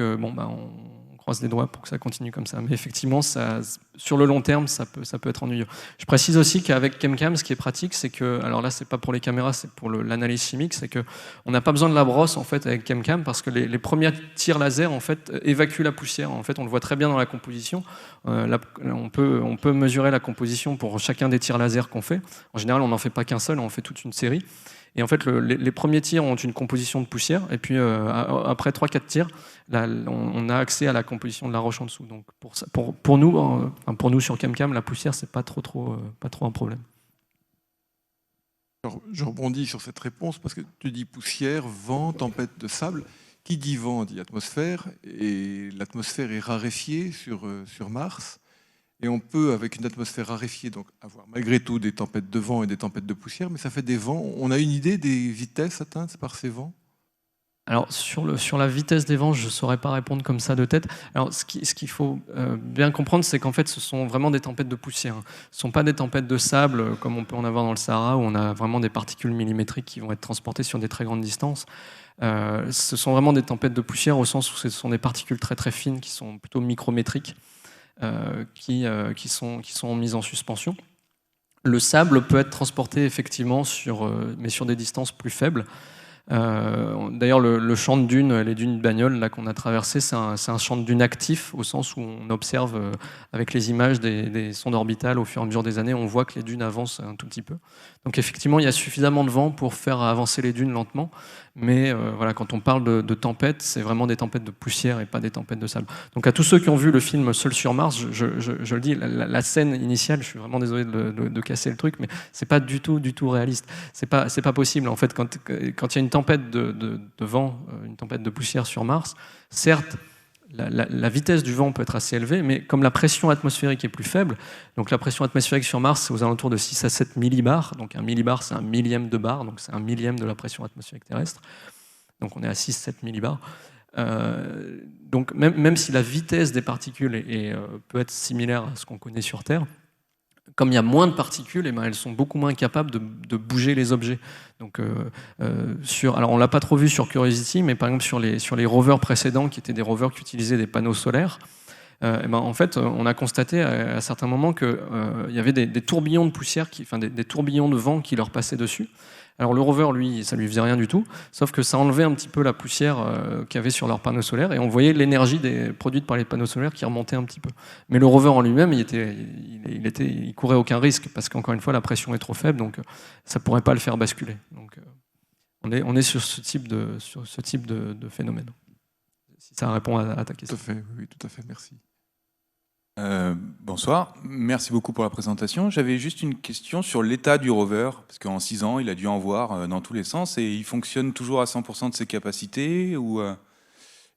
croise les doigts pour que ça continue comme ça. Mais effectivement, sur le long terme, ça peut être ennuyeux. Je précise aussi qu'avec ChemCam, ce qui est pratique, c'est que, alors là, c'est pas pour les caméras, c'est pour l'analyse chimique, c'est que on n'a pas besoin de la brosse en fait avec ChemCam parce que les premiers tirs laser en fait évacuent la poussière. En fait, on le voit très bien dans la composition. On peut mesurer la composition pour chacun des tirs laser qu'on fait. En général, on n'en fait pas qu'un seul, on en fait toute une série. Et en fait, les premiers tirs ont une composition de poussière, et puis après 3-4 tirs, là, on a accès à la composition de la roche en dessous. Donc pour nous sur ChemCam, la poussière, c'est pas trop un problème. Alors, je rebondis sur cette réponse parce que tu dis poussière, vent, tempête de sable. Qui dit vent dit atmosphère, et l'atmosphère est raréfiée sur Mars. Et on peut, avec une atmosphère raréfiée, donc avoir malgré tout des tempêtes de vent et des tempêtes de poussière, mais ça fait des vents. On a une idée des vitesses atteintes par ces vents? Alors, sur la vitesse des vents, je ne saurais pas répondre comme ça de tête. Alors, ce qu'il faut bien comprendre, c'est qu'en fait, ce sont vraiment des tempêtes de poussière. Ce ne sont pas des tempêtes de sable, comme on peut en avoir dans le Sahara, où on a vraiment des particules millimétriques qui vont être transportées sur des très grandes distances. Ce sont vraiment des tempêtes de poussière au sens où ce sont des particules très très fines, qui sont plutôt micrométriques, qui sont mises en suspension. Le sable peut être transporté effectivement mais sur des distances plus faibles. D'ailleurs, le champ de dunes, les dunes de Bagnols là qu'on a traversé, c'est un champ de dunes actif au sens où on observe avec les images des sondes orbitales au fur et à mesure des années, on voit que les dunes avancent un tout petit peu. Donc effectivement, il y a suffisamment de vent pour faire avancer les dunes lentement, mais voilà, quand on parle de tempêtes, c'est vraiment des tempêtes de poussière et pas des tempêtes de sable. Donc à tous ceux qui ont vu le film Seul sur Mars, je le dis, la scène initiale, je suis vraiment désolé de casser le truc, mais c'est pas du tout réaliste. C'est pas possible en fait quand il y a une tempête de vent, une tempête de poussière sur Mars, certes, la vitesse du vent peut être assez élevée, mais comme la pression atmosphérique est plus faible, donc la pression atmosphérique sur Mars, c'est aux alentours de 6 à 7 millibars, donc un millibar, c'est un millième de bar, donc c'est un millième de la pression atmosphérique terrestre, donc on est à 6-7 millibars. Donc même si la vitesse des particules peut être similaire à ce qu'on connaît sur Terre, comme il y a moins de particules, elles sont beaucoup moins capables de bouger les objets. Donc, alors on ne l'a pas trop vu sur Curiosity, mais par exemple sur les rovers précédents, qui étaient des rovers qui utilisaient des panneaux solaires, en fait, on a constaté à certains moments qu'il y avait des tourbillons de poussière, des tourbillons de vent qui leur passaient dessus. Alors le rover, lui, ça lui faisait rien du tout, sauf que ça enlevait un petit peu la poussière qu'il y avait sur leurs panneaux solaires, et on voyait l'énergie produite par les panneaux solaires qui remontait un petit peu. Mais le rover en lui-même, il courait aucun risque, parce qu'encore une fois, la pression est trop faible, donc ça pourrait pas le faire basculer. Donc on est sur ce type de phénomène. Si ça répond à ta question. Tout à fait, oui, tout à fait, merci. Bonsoir, merci beaucoup pour la présentation. J'avais juste une question sur l'état du rover, parce qu'en 6 ans, il a dû en voir dans tous les sens, et il fonctionne toujours à 100% de ses capacités,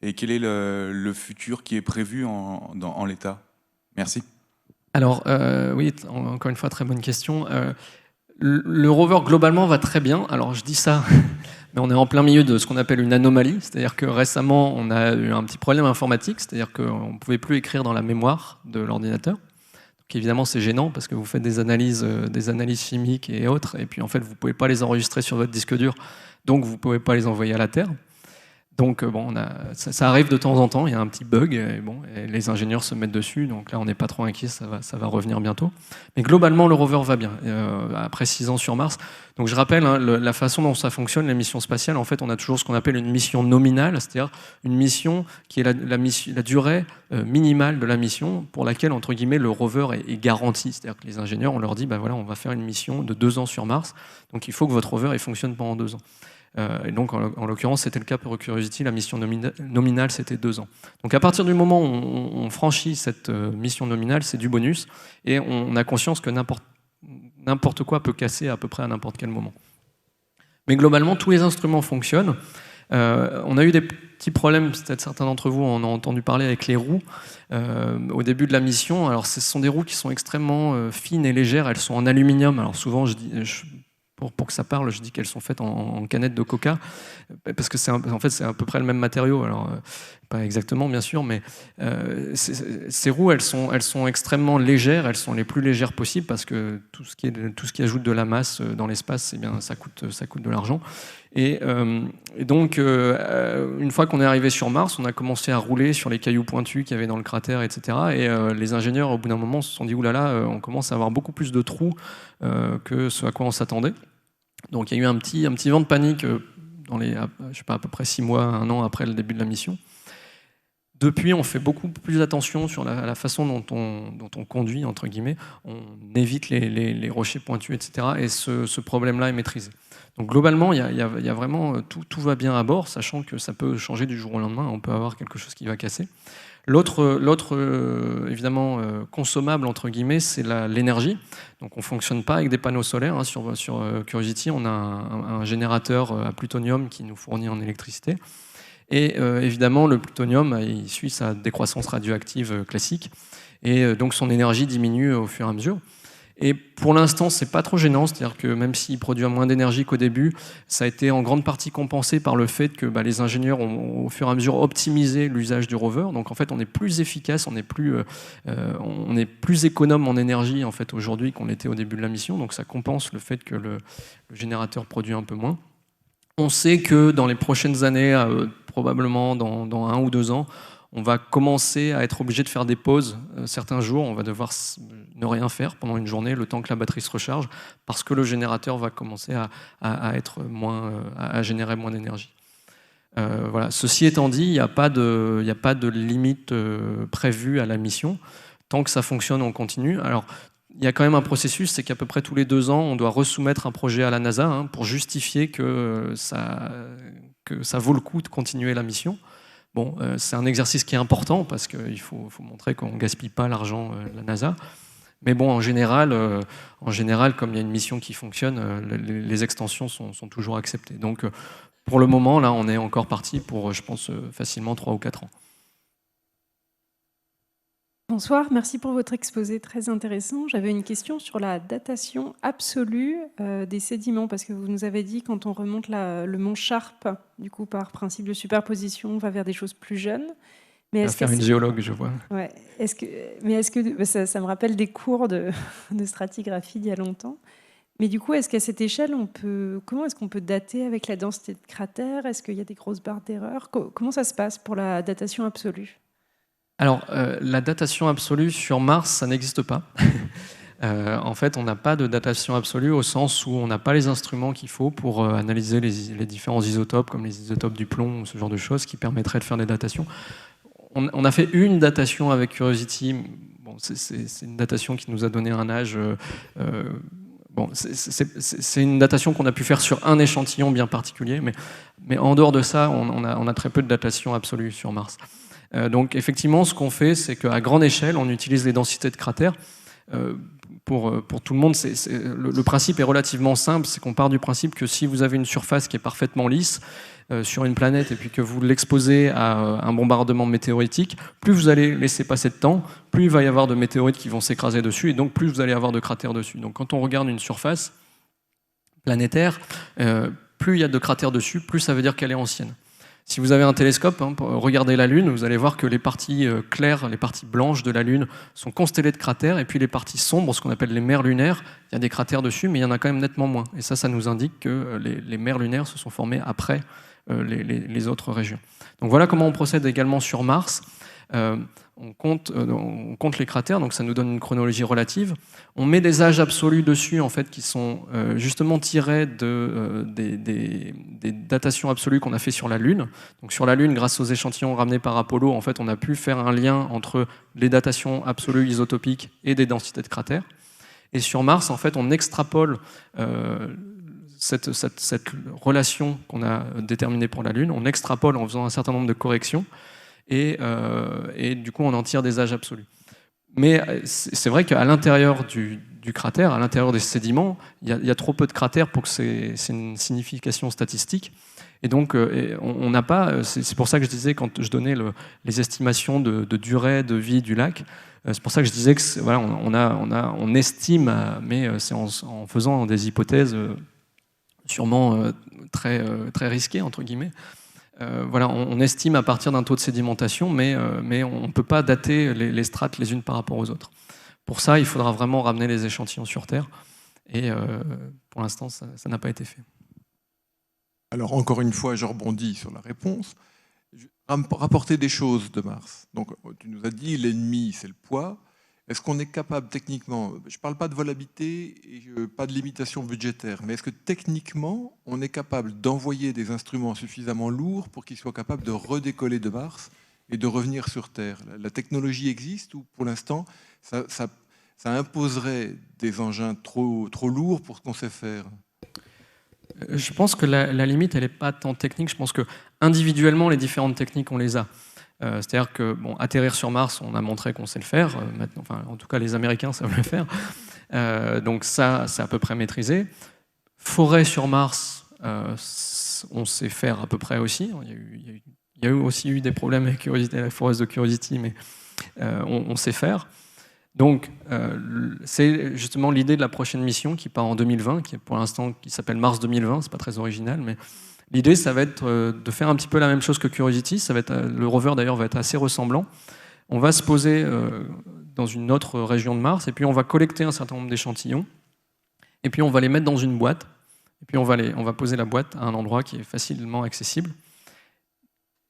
et quel est le futur qui est prévu en l'état? Merci. Alors, oui, encore une fois, très bonne question. Le rover, globalement, va très bien. Alors, je dis ça, mais on est en plein milieu de ce qu'on appelle une anomalie. C'est-à-dire que récemment, on a eu un petit problème informatique. C'est-à-dire qu'on ne pouvait plus écrire dans la mémoire de l'ordinateur. Donc, évidemment c'est gênant parce que vous faites des analyses chimiques et autres, et puis en fait vous ne pouvez pas les enregistrer sur votre disque dur, donc vous ne pouvez pas les envoyer à la Terre. Donc bon, ça arrive de temps en temps, il y a un petit bug, et les ingénieurs se mettent dessus, donc là on n'est pas trop inquiet, ça va revenir bientôt. Mais globalement le rover va bien, après 6 ans sur Mars. Donc je rappelle, la façon dont ça fonctionne, les missions spatiales, en fait on a toujours ce qu'on appelle une mission nominale, c'est-à-dire une mission qui est la durée minimale de la mission pour laquelle, entre guillemets, le rover est garanti. C'est-à-dire que les ingénieurs, on leur dit, voilà, on va faire une mission de 2 ans sur Mars, donc il faut que votre rover il fonctionne pendant 2 ans. Et donc, en l'occurrence, c'était le cas pour Curiosity. La mission nominale, c'était 2 ans. Donc, à partir du moment où on franchit cette mission nominale, c'est du bonus. Et on a conscience que n'importe quoi peut casser à peu près à n'importe quel moment. Mais globalement, tous les instruments fonctionnent. On a eu des petits problèmes, peut-être certains d'entre vous en ont entendu parler, avec les roues au début de la mission. Alors, ce sont des roues qui sont extrêmement fines et légères. Elles sont en aluminium. Alors, souvent, pour que ça parle, je dis qu'elles sont faites en canettes de coca, parce que c'est à peu près le même matériau. Alors, pas exactement, bien sûr, mais ces roues, elles sont extrêmement légères. Elles sont les plus légères possibles, parce que tout ce qui ajoute de la masse dans l'espace, ça coûte de l'argent. Et donc, une fois qu'on est arrivé sur Mars, on a commencé à rouler sur les cailloux pointus qu'il y avait dans le cratère, etc. Et les ingénieurs, au bout d'un moment, se sont dit, oulala, on commence à avoir beaucoup plus de trous que ce à quoi on s'attendait. Donc il y a eu un petit vent de panique dans à peu près 6 mois, 1 an après le début de la mission. Depuis, on fait beaucoup plus attention sur la façon dont on conduit, entre guillemets. On évite les rochers pointus, etc. Et ce problème-là est maîtrisé. Donc globalement, il y a vraiment tout va bien à bord, sachant que ça peut changer du jour au lendemain. On peut avoir quelque chose qui va casser. L'autre évidemment, consommable, entre guillemets, c'est l'énergie. Donc on ne fonctionne pas avec des panneaux solaires. Hein. Sur Curiosity, on a un générateur à plutonium qui nous fournit en électricité. Et évidemment, le plutonium, il suit sa décroissance radioactive classique. Et donc son énergie diminue au fur et à mesure. Et pour l'instant, c'est pas trop gênant, c'est-à-dire que même s'il produit moins d'énergie qu'au début, ça a été en grande partie compensé par le fait que les ingénieurs ont au fur et à mesure optimisé l'usage du rover. Donc en fait, on est plus efficace, on est plus économe en énergie en fait aujourd'hui qu'on l'était au début de la mission. Donc ça compense le fait que le générateur produit un peu moins. On sait que dans les prochaines années, probablement dans 1 ou 2 ans, on va commencer à être obligé de faire des pauses. Certains jours, on va devoir ne rien faire pendant une journée, le temps que la batterie se recharge, parce que le générateur va commencer à générer moins d'énergie. Voilà. Ceci étant dit, il n'y a pas de limite prévue à la mission. Tant que ça fonctionne, on continue. Alors, il y a quand même un processus, c'est qu'à peu près tous les 2 ans, on doit resoumettre un projet à la NASA pour justifier que ça vaut le coup de continuer la mission. Bon, c'est un exercice qui est important parce qu'il faut montrer qu'on ne gaspille pas l'argent de la NASA. Mais bon, en général, comme il y a une mission qui fonctionne, les extensions sont toujours acceptées. Donc, pour le moment, là, on est encore parti pour, je pense, facilement 3 ou 4 ans. Bonsoir, merci pour votre exposé très intéressant. J'avais une question sur la datation absolue des sédiments, parce que vous nous avez dit quand on remonte le mont Sharp, du coup par principe de superposition, on va vers des choses plus jeunes. Mais faire une géologue, je vois. Ouais. Est-ce que ça me rappelle des cours de stratigraphie d'il y a longtemps. Mais du coup, est-ce qu'à cette échelle, comment est-ce qu'on peut dater avec la densité de cratères? Est-ce qu'il y a des grosses barres d'erreur? Comment ça se passe pour la datation absolue? Alors, la datation absolue sur Mars, ça n'existe pas. En fait, on n'a pas de datation absolue au sens où on n'a pas les instruments qu'il faut pour analyser les différents isotopes, comme les isotopes du plomb ou ce genre de choses qui permettraient de faire des datations. On a fait une datation avec Curiosity. Bon, c'est une datation qui nous a donné un âge... c'est une datation qu'on a pu faire sur un échantillon bien particulier, mais en dehors de ça, on a très peu de datation absolue sur Mars. Donc effectivement, ce qu'on fait, c'est qu'à grande échelle, on utilise les densités de cratères. Pour tout le monde, le principe est relativement simple, c'est qu'on part du principe que si vous avez une surface qui est parfaitement lisse sur une planète et puis que vous l'exposez à un bombardement météoritique, plus vous allez laisser passer de temps, plus il va y avoir de météorites qui vont s'écraser dessus et donc plus vous allez avoir de cratères dessus. Donc quand on regarde une surface planétaire, plus il y a de cratères dessus, plus ça veut dire qu'elle est ancienne. Si vous avez un télescope, pour regarder la Lune, vous allez voir que les parties claires, les parties blanches de la Lune sont constellées de cratères, et puis les parties sombres, ce qu'on appelle les mers lunaires, il y a des cratères dessus, mais il y en a quand même nettement moins. Et ça nous indique que les mers lunaires se sont formées après les autres régions. Donc voilà comment on procède également sur Mars. On compte les cratères, donc ça nous donne une chronologie relative. On met des âges absolus dessus, en fait, qui sont justement tirés des datations absolues qu'on a fait sur la Lune. Donc sur la Lune, grâce aux échantillons ramenés par Apollo, en fait, on a pu faire un lien entre les datations absolues isotopiques et des densités de cratères. Et sur Mars, en fait, on extrapole cette relation qu'on a déterminée pour la Lune, on extrapole en faisant un certain nombre de corrections, et du coup on en tire des âges absolus. Mais c'est vrai qu'à l'intérieur du cratère, à l'intérieur des sédiments, il y a trop peu de cratères pour que c'est une signification statistique. Et donc on n'a pas, c'est pour ça que je disais, quand je donnais les estimations de durée de vie du lac, c'est pour ça que je disais que voilà, on estime, mais c'est en faisant des hypothèses sûrement très risquées, entre guillemets. Voilà, on estime à partir d'un taux de sédimentation, mais on ne peut pas dater les strates les unes par rapport aux autres. Pour ça, il faudra vraiment ramener les échantillons sur Terre, et pour l'instant, ça n'a pas été fait. Alors, encore une fois, je rebondis sur la réponse. Rapporter des choses de Mars. Donc, tu nous as dit, l'ennemi, c'est le poids. Est-ce qu'on est capable techniquement, je ne parle pas de volabilité et pas de limitation budgétaire, mais est-ce que techniquement, on est capable d'envoyer des instruments suffisamment lourds pour qu'ils soient capables de redécoller de Mars et de revenir sur Terre? La technologie existe, ou pour l'instant, ça imposerait des engins trop lourds pour ce qu'on sait faire? Je pense que la limite, elle n'est pas tant technique. Je pense que individuellement, les différentes techniques, on les a. C'est-à-dire que atterrir sur Mars, on a montré qu'on sait le faire. Maintenant, enfin, en tout cas, les Américains savent le faire. Donc ça, c'est à peu près maîtrisé. Forêt sur Mars, on sait faire à peu près aussi. Il y a aussi eu des problèmes avec Curiosity, la forêt de Curiosity, mais on sait faire. Donc, c'est justement l'idée de la prochaine mission qui part en 2020, qui est pour l'instant qui s'appelle Mars 2020. C'est pas très original, mais l'idée, ça va être de faire un petit peu la même chose que Curiosity. Ça va être, le rover d'ailleurs va être assez ressemblant. On va se poser dans une autre région de Mars, et puis on va collecter un certain nombre d'échantillons, et puis on va les mettre dans une boîte, et puis on va poser la boîte à un endroit qui est facilement accessible.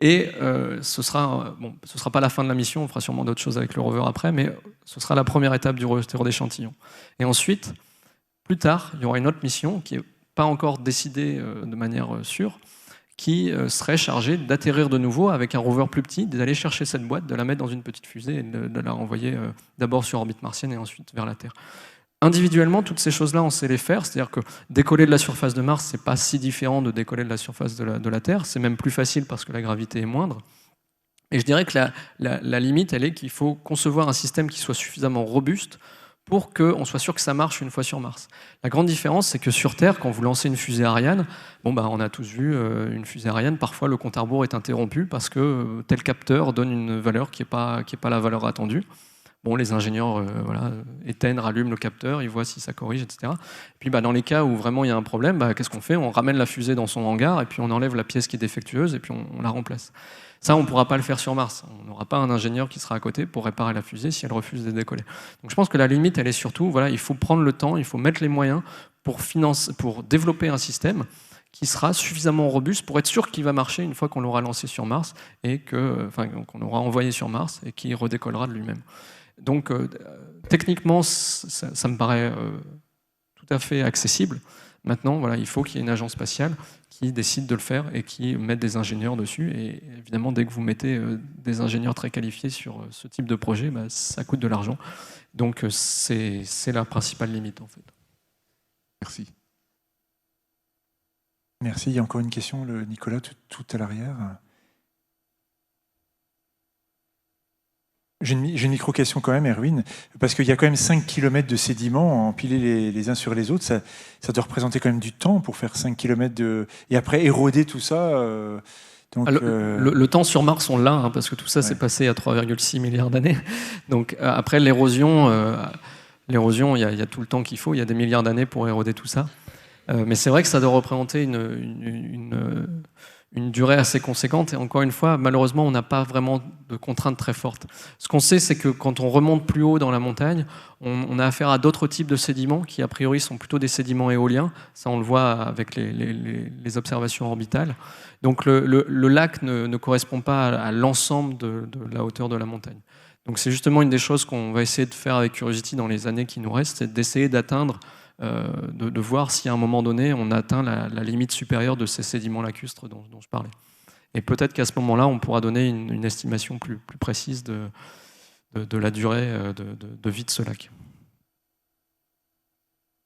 Et ce sera pas la fin de la mission, on fera sûrement d'autres choses avec le rover après, mais ce sera la première étape du retour d'échantillons. Et ensuite, plus tard, il y aura une autre mission qui n'est pas encore décidée de manière sûre, qui serait chargée d'atterrir de nouveau avec un rover plus petit, d'aller chercher cette boîte, de la mettre dans une petite fusée et de la renvoyer d'abord sur orbite martienne et ensuite vers la Terre. Individuellement, toutes ces choses-là, on sait les faire. C'est-à-dire que décoller de la surface de Mars, c'est pas si différent de décoller de la surface de la Terre. C'est même plus facile parce que la gravité est moindre. Et je dirais que la limite, elle est qu'il faut concevoir un système qui soit suffisamment robuste pour qu'on soit sûr que ça marche une fois sur Mars. La grande différence, c'est que sur Terre, quand vous lancez une fusée Ariane, on a tous vu une fusée Ariane, parfois le compte à rebours est interrompu parce que tel capteur donne une valeur qui est pas la valeur attendue. Les ingénieurs éteignent, rallument le capteur, ils voient si ça corrige, etc. Et puis dans les cas où vraiment il y a un problème, qu'est-ce qu'on fait? On ramène la fusée dans son hangar et puis on enlève la pièce qui est défectueuse et puis on la remplace. Ça, on ne pourra pas le faire sur Mars. On n'aura pas un ingénieur qui sera à côté pour réparer la fusée si elle refuse de décoller. Donc je pense que la limite, elle est surtout, il faut prendre le temps, il faut mettre les moyens pour développer un système qui sera suffisamment robuste pour être sûr qu'il va marcher une fois qu'on l'aura lancé sur Mars et qu'on l'aura envoyé sur Mars et qu'il redécollera de lui-même. Donc, techniquement, ça me paraît tout à fait accessible. Maintenant, il faut qu'il y ait une agence spatiale qui décide de le faire et qui mette des ingénieurs dessus. Et évidemment, dès que vous mettez des ingénieurs très qualifiés sur ce type de projet, ça coûte de l'argent. Donc, c'est la principale limite, en fait. Merci. Merci. Il y a encore une question, Nicolas, tout à l'arrière. J'ai une micro-question quand même, Erwin, parce qu'il y a quand même 5 km de sédiments empilés les uns sur les autres. Ça doit représenter quand même du temps pour faire 5 km et après éroder tout ça. Le temps sur Mars, on l'a, parce que tout ça s'est passé à 3,6 milliards d'années. Donc après, l'érosion, il y a tout le temps qu'il faut. Il y a des milliards d'années pour éroder tout ça. Mais c'est vrai que ça doit représenter une durée assez conséquente. Et encore une fois, malheureusement, on n'a pas vraiment de contraintes très fortes. Ce qu'on sait, c'est que quand on remonte plus haut dans la montagne, on a affaire à d'autres types de sédiments qui, a priori, sont plutôt des sédiments éoliens. Ça, on le voit avec les observations orbitales. Donc le lac ne correspond pas à l'ensemble de la hauteur de la montagne. Donc c'est justement une des choses qu'on va essayer de faire avec Curiosity dans les années qui nous restent, c'est d'essayer d'atteindre, de voir si à un moment donné on atteint la limite supérieure de ces sédiments lacustres dont je parlais. Et peut-être qu'à ce moment-là, on pourra donner une estimation plus précise de la durée de vie de ce lac.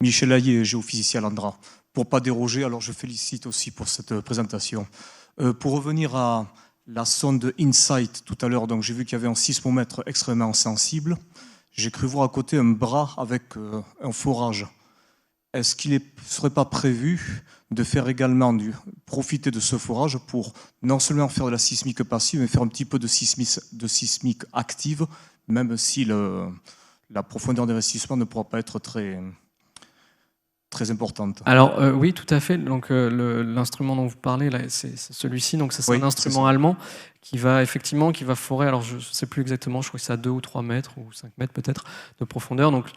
Michel Hayet, géophysicien à l'Andra. Pour pas déroger, alors je félicite aussi pour cette présentation. Pour revenir à la sonde InSight tout à l'heure, donc j'ai vu qu'il y avait un sismomètre extrêmement sensible. J'ai cru voir à côté un bras avec un forage. Est-ce qu'il ne serait pas prévu de faire également profiter de ce forage pour non seulement faire de la sismique passive, mais faire un petit peu de sismique active, même si la profondeur d'investissement ne pourra pas être très importante. Alors oui, tout à fait. Donc l'instrument dont vous parlez là, c'est celui-ci. Donc c'est un instrument allemand qui va forer. Alors je ne sais plus exactement. Je crois que c'est à 2 ou 3 mètres ou 5 mètres peut-être de profondeur. Donc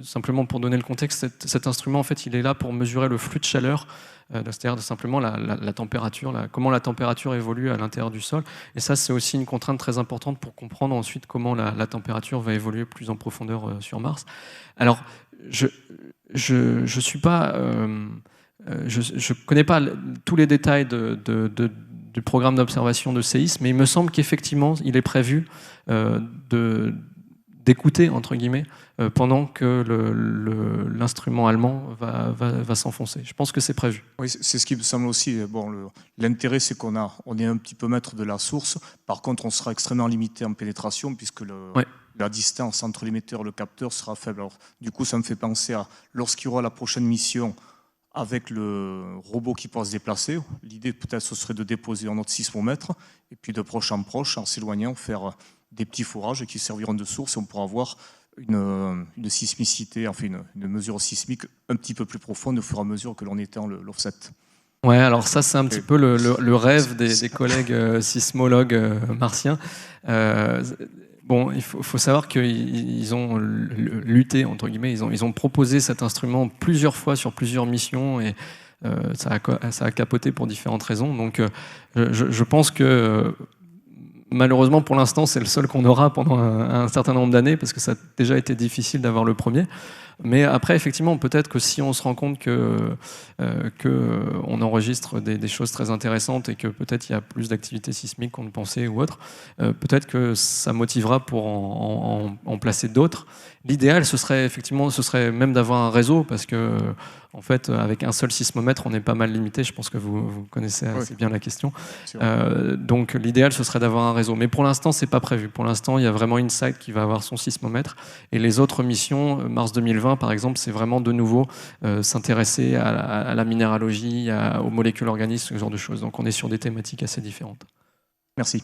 simplement pour donner le contexte, cet instrument en fait, il est là pour mesurer le flux de chaleur. C'est-à-dire simplement la température, comment la température évolue à l'intérieur du sol. Et ça, c'est aussi une contrainte très importante pour comprendre ensuite comment la température va évoluer plus en profondeur sur Mars. Alors, je suis pas, je connais pas tous les détails du programme d'observation de séisme, mais il me semble qu'effectivement, il est prévu d'écouter entre guillemets pendant que l'instrument allemand va s'enfoncer. Je pense que c'est prévu. Oui, c'est ce qui me semble aussi. Bon, l'intérêt, c'est on est un petit peu maître de la source. Par contre, on sera extrêmement limité en pénétration puisque la distance entre l'émetteur et le capteur sera faible. Alors, du coup, ça me fait penser à lorsqu'il y aura la prochaine mission avec le robot qui pourra se déplacer. L'idée, peut-être, ce serait de déposer un autre sismomètre et puis de proche en proche, en s'éloignant, faire des petits forages qui serviront de source et on pourra avoir une sismicité, enfin une mesure sismique un petit peu plus profonde au fur et à mesure que l'on étend l'offset. Ouais, alors ça c'est un petit peu le rêve des collègues sismologues martiens. Bon, il faut savoir qu'ils ont lutté, entre guillemets, ils ont proposé cet instrument plusieurs fois sur plusieurs missions et ça a capoté pour différentes raisons. Donc je pense que malheureusement, pour l'instant, c'est le seul qu'on aura pendant un certain nombre d'années, parce que ça a déjà été difficile d'avoir le premier. Mais après, effectivement, peut-être que si on se rend compte qu'on enregistre des choses très intéressantes et que peut-être il y a plus d'activités sismiques qu'on ne pensait ou autre, peut-être que ça motivera pour en placer d'autres. L'idéal, ce serait même d'avoir un réseau, parce que en fait, avec un seul sismomètre, on est pas mal limité. Je pense que vous connaissez assez bien la question. Donc, l'idéal, ce serait d'avoir un réseau. Mais pour l'instant, c'est pas prévu. Pour l'instant, il y a vraiment InSight qui va avoir son sismomètre. Et les autres missions, Mars 2020, par exemple, c'est vraiment de nouveau s'intéresser à la minéralogie, aux molécules organismes, ce genre de choses. Donc, on est sur des thématiques assez différentes. Merci.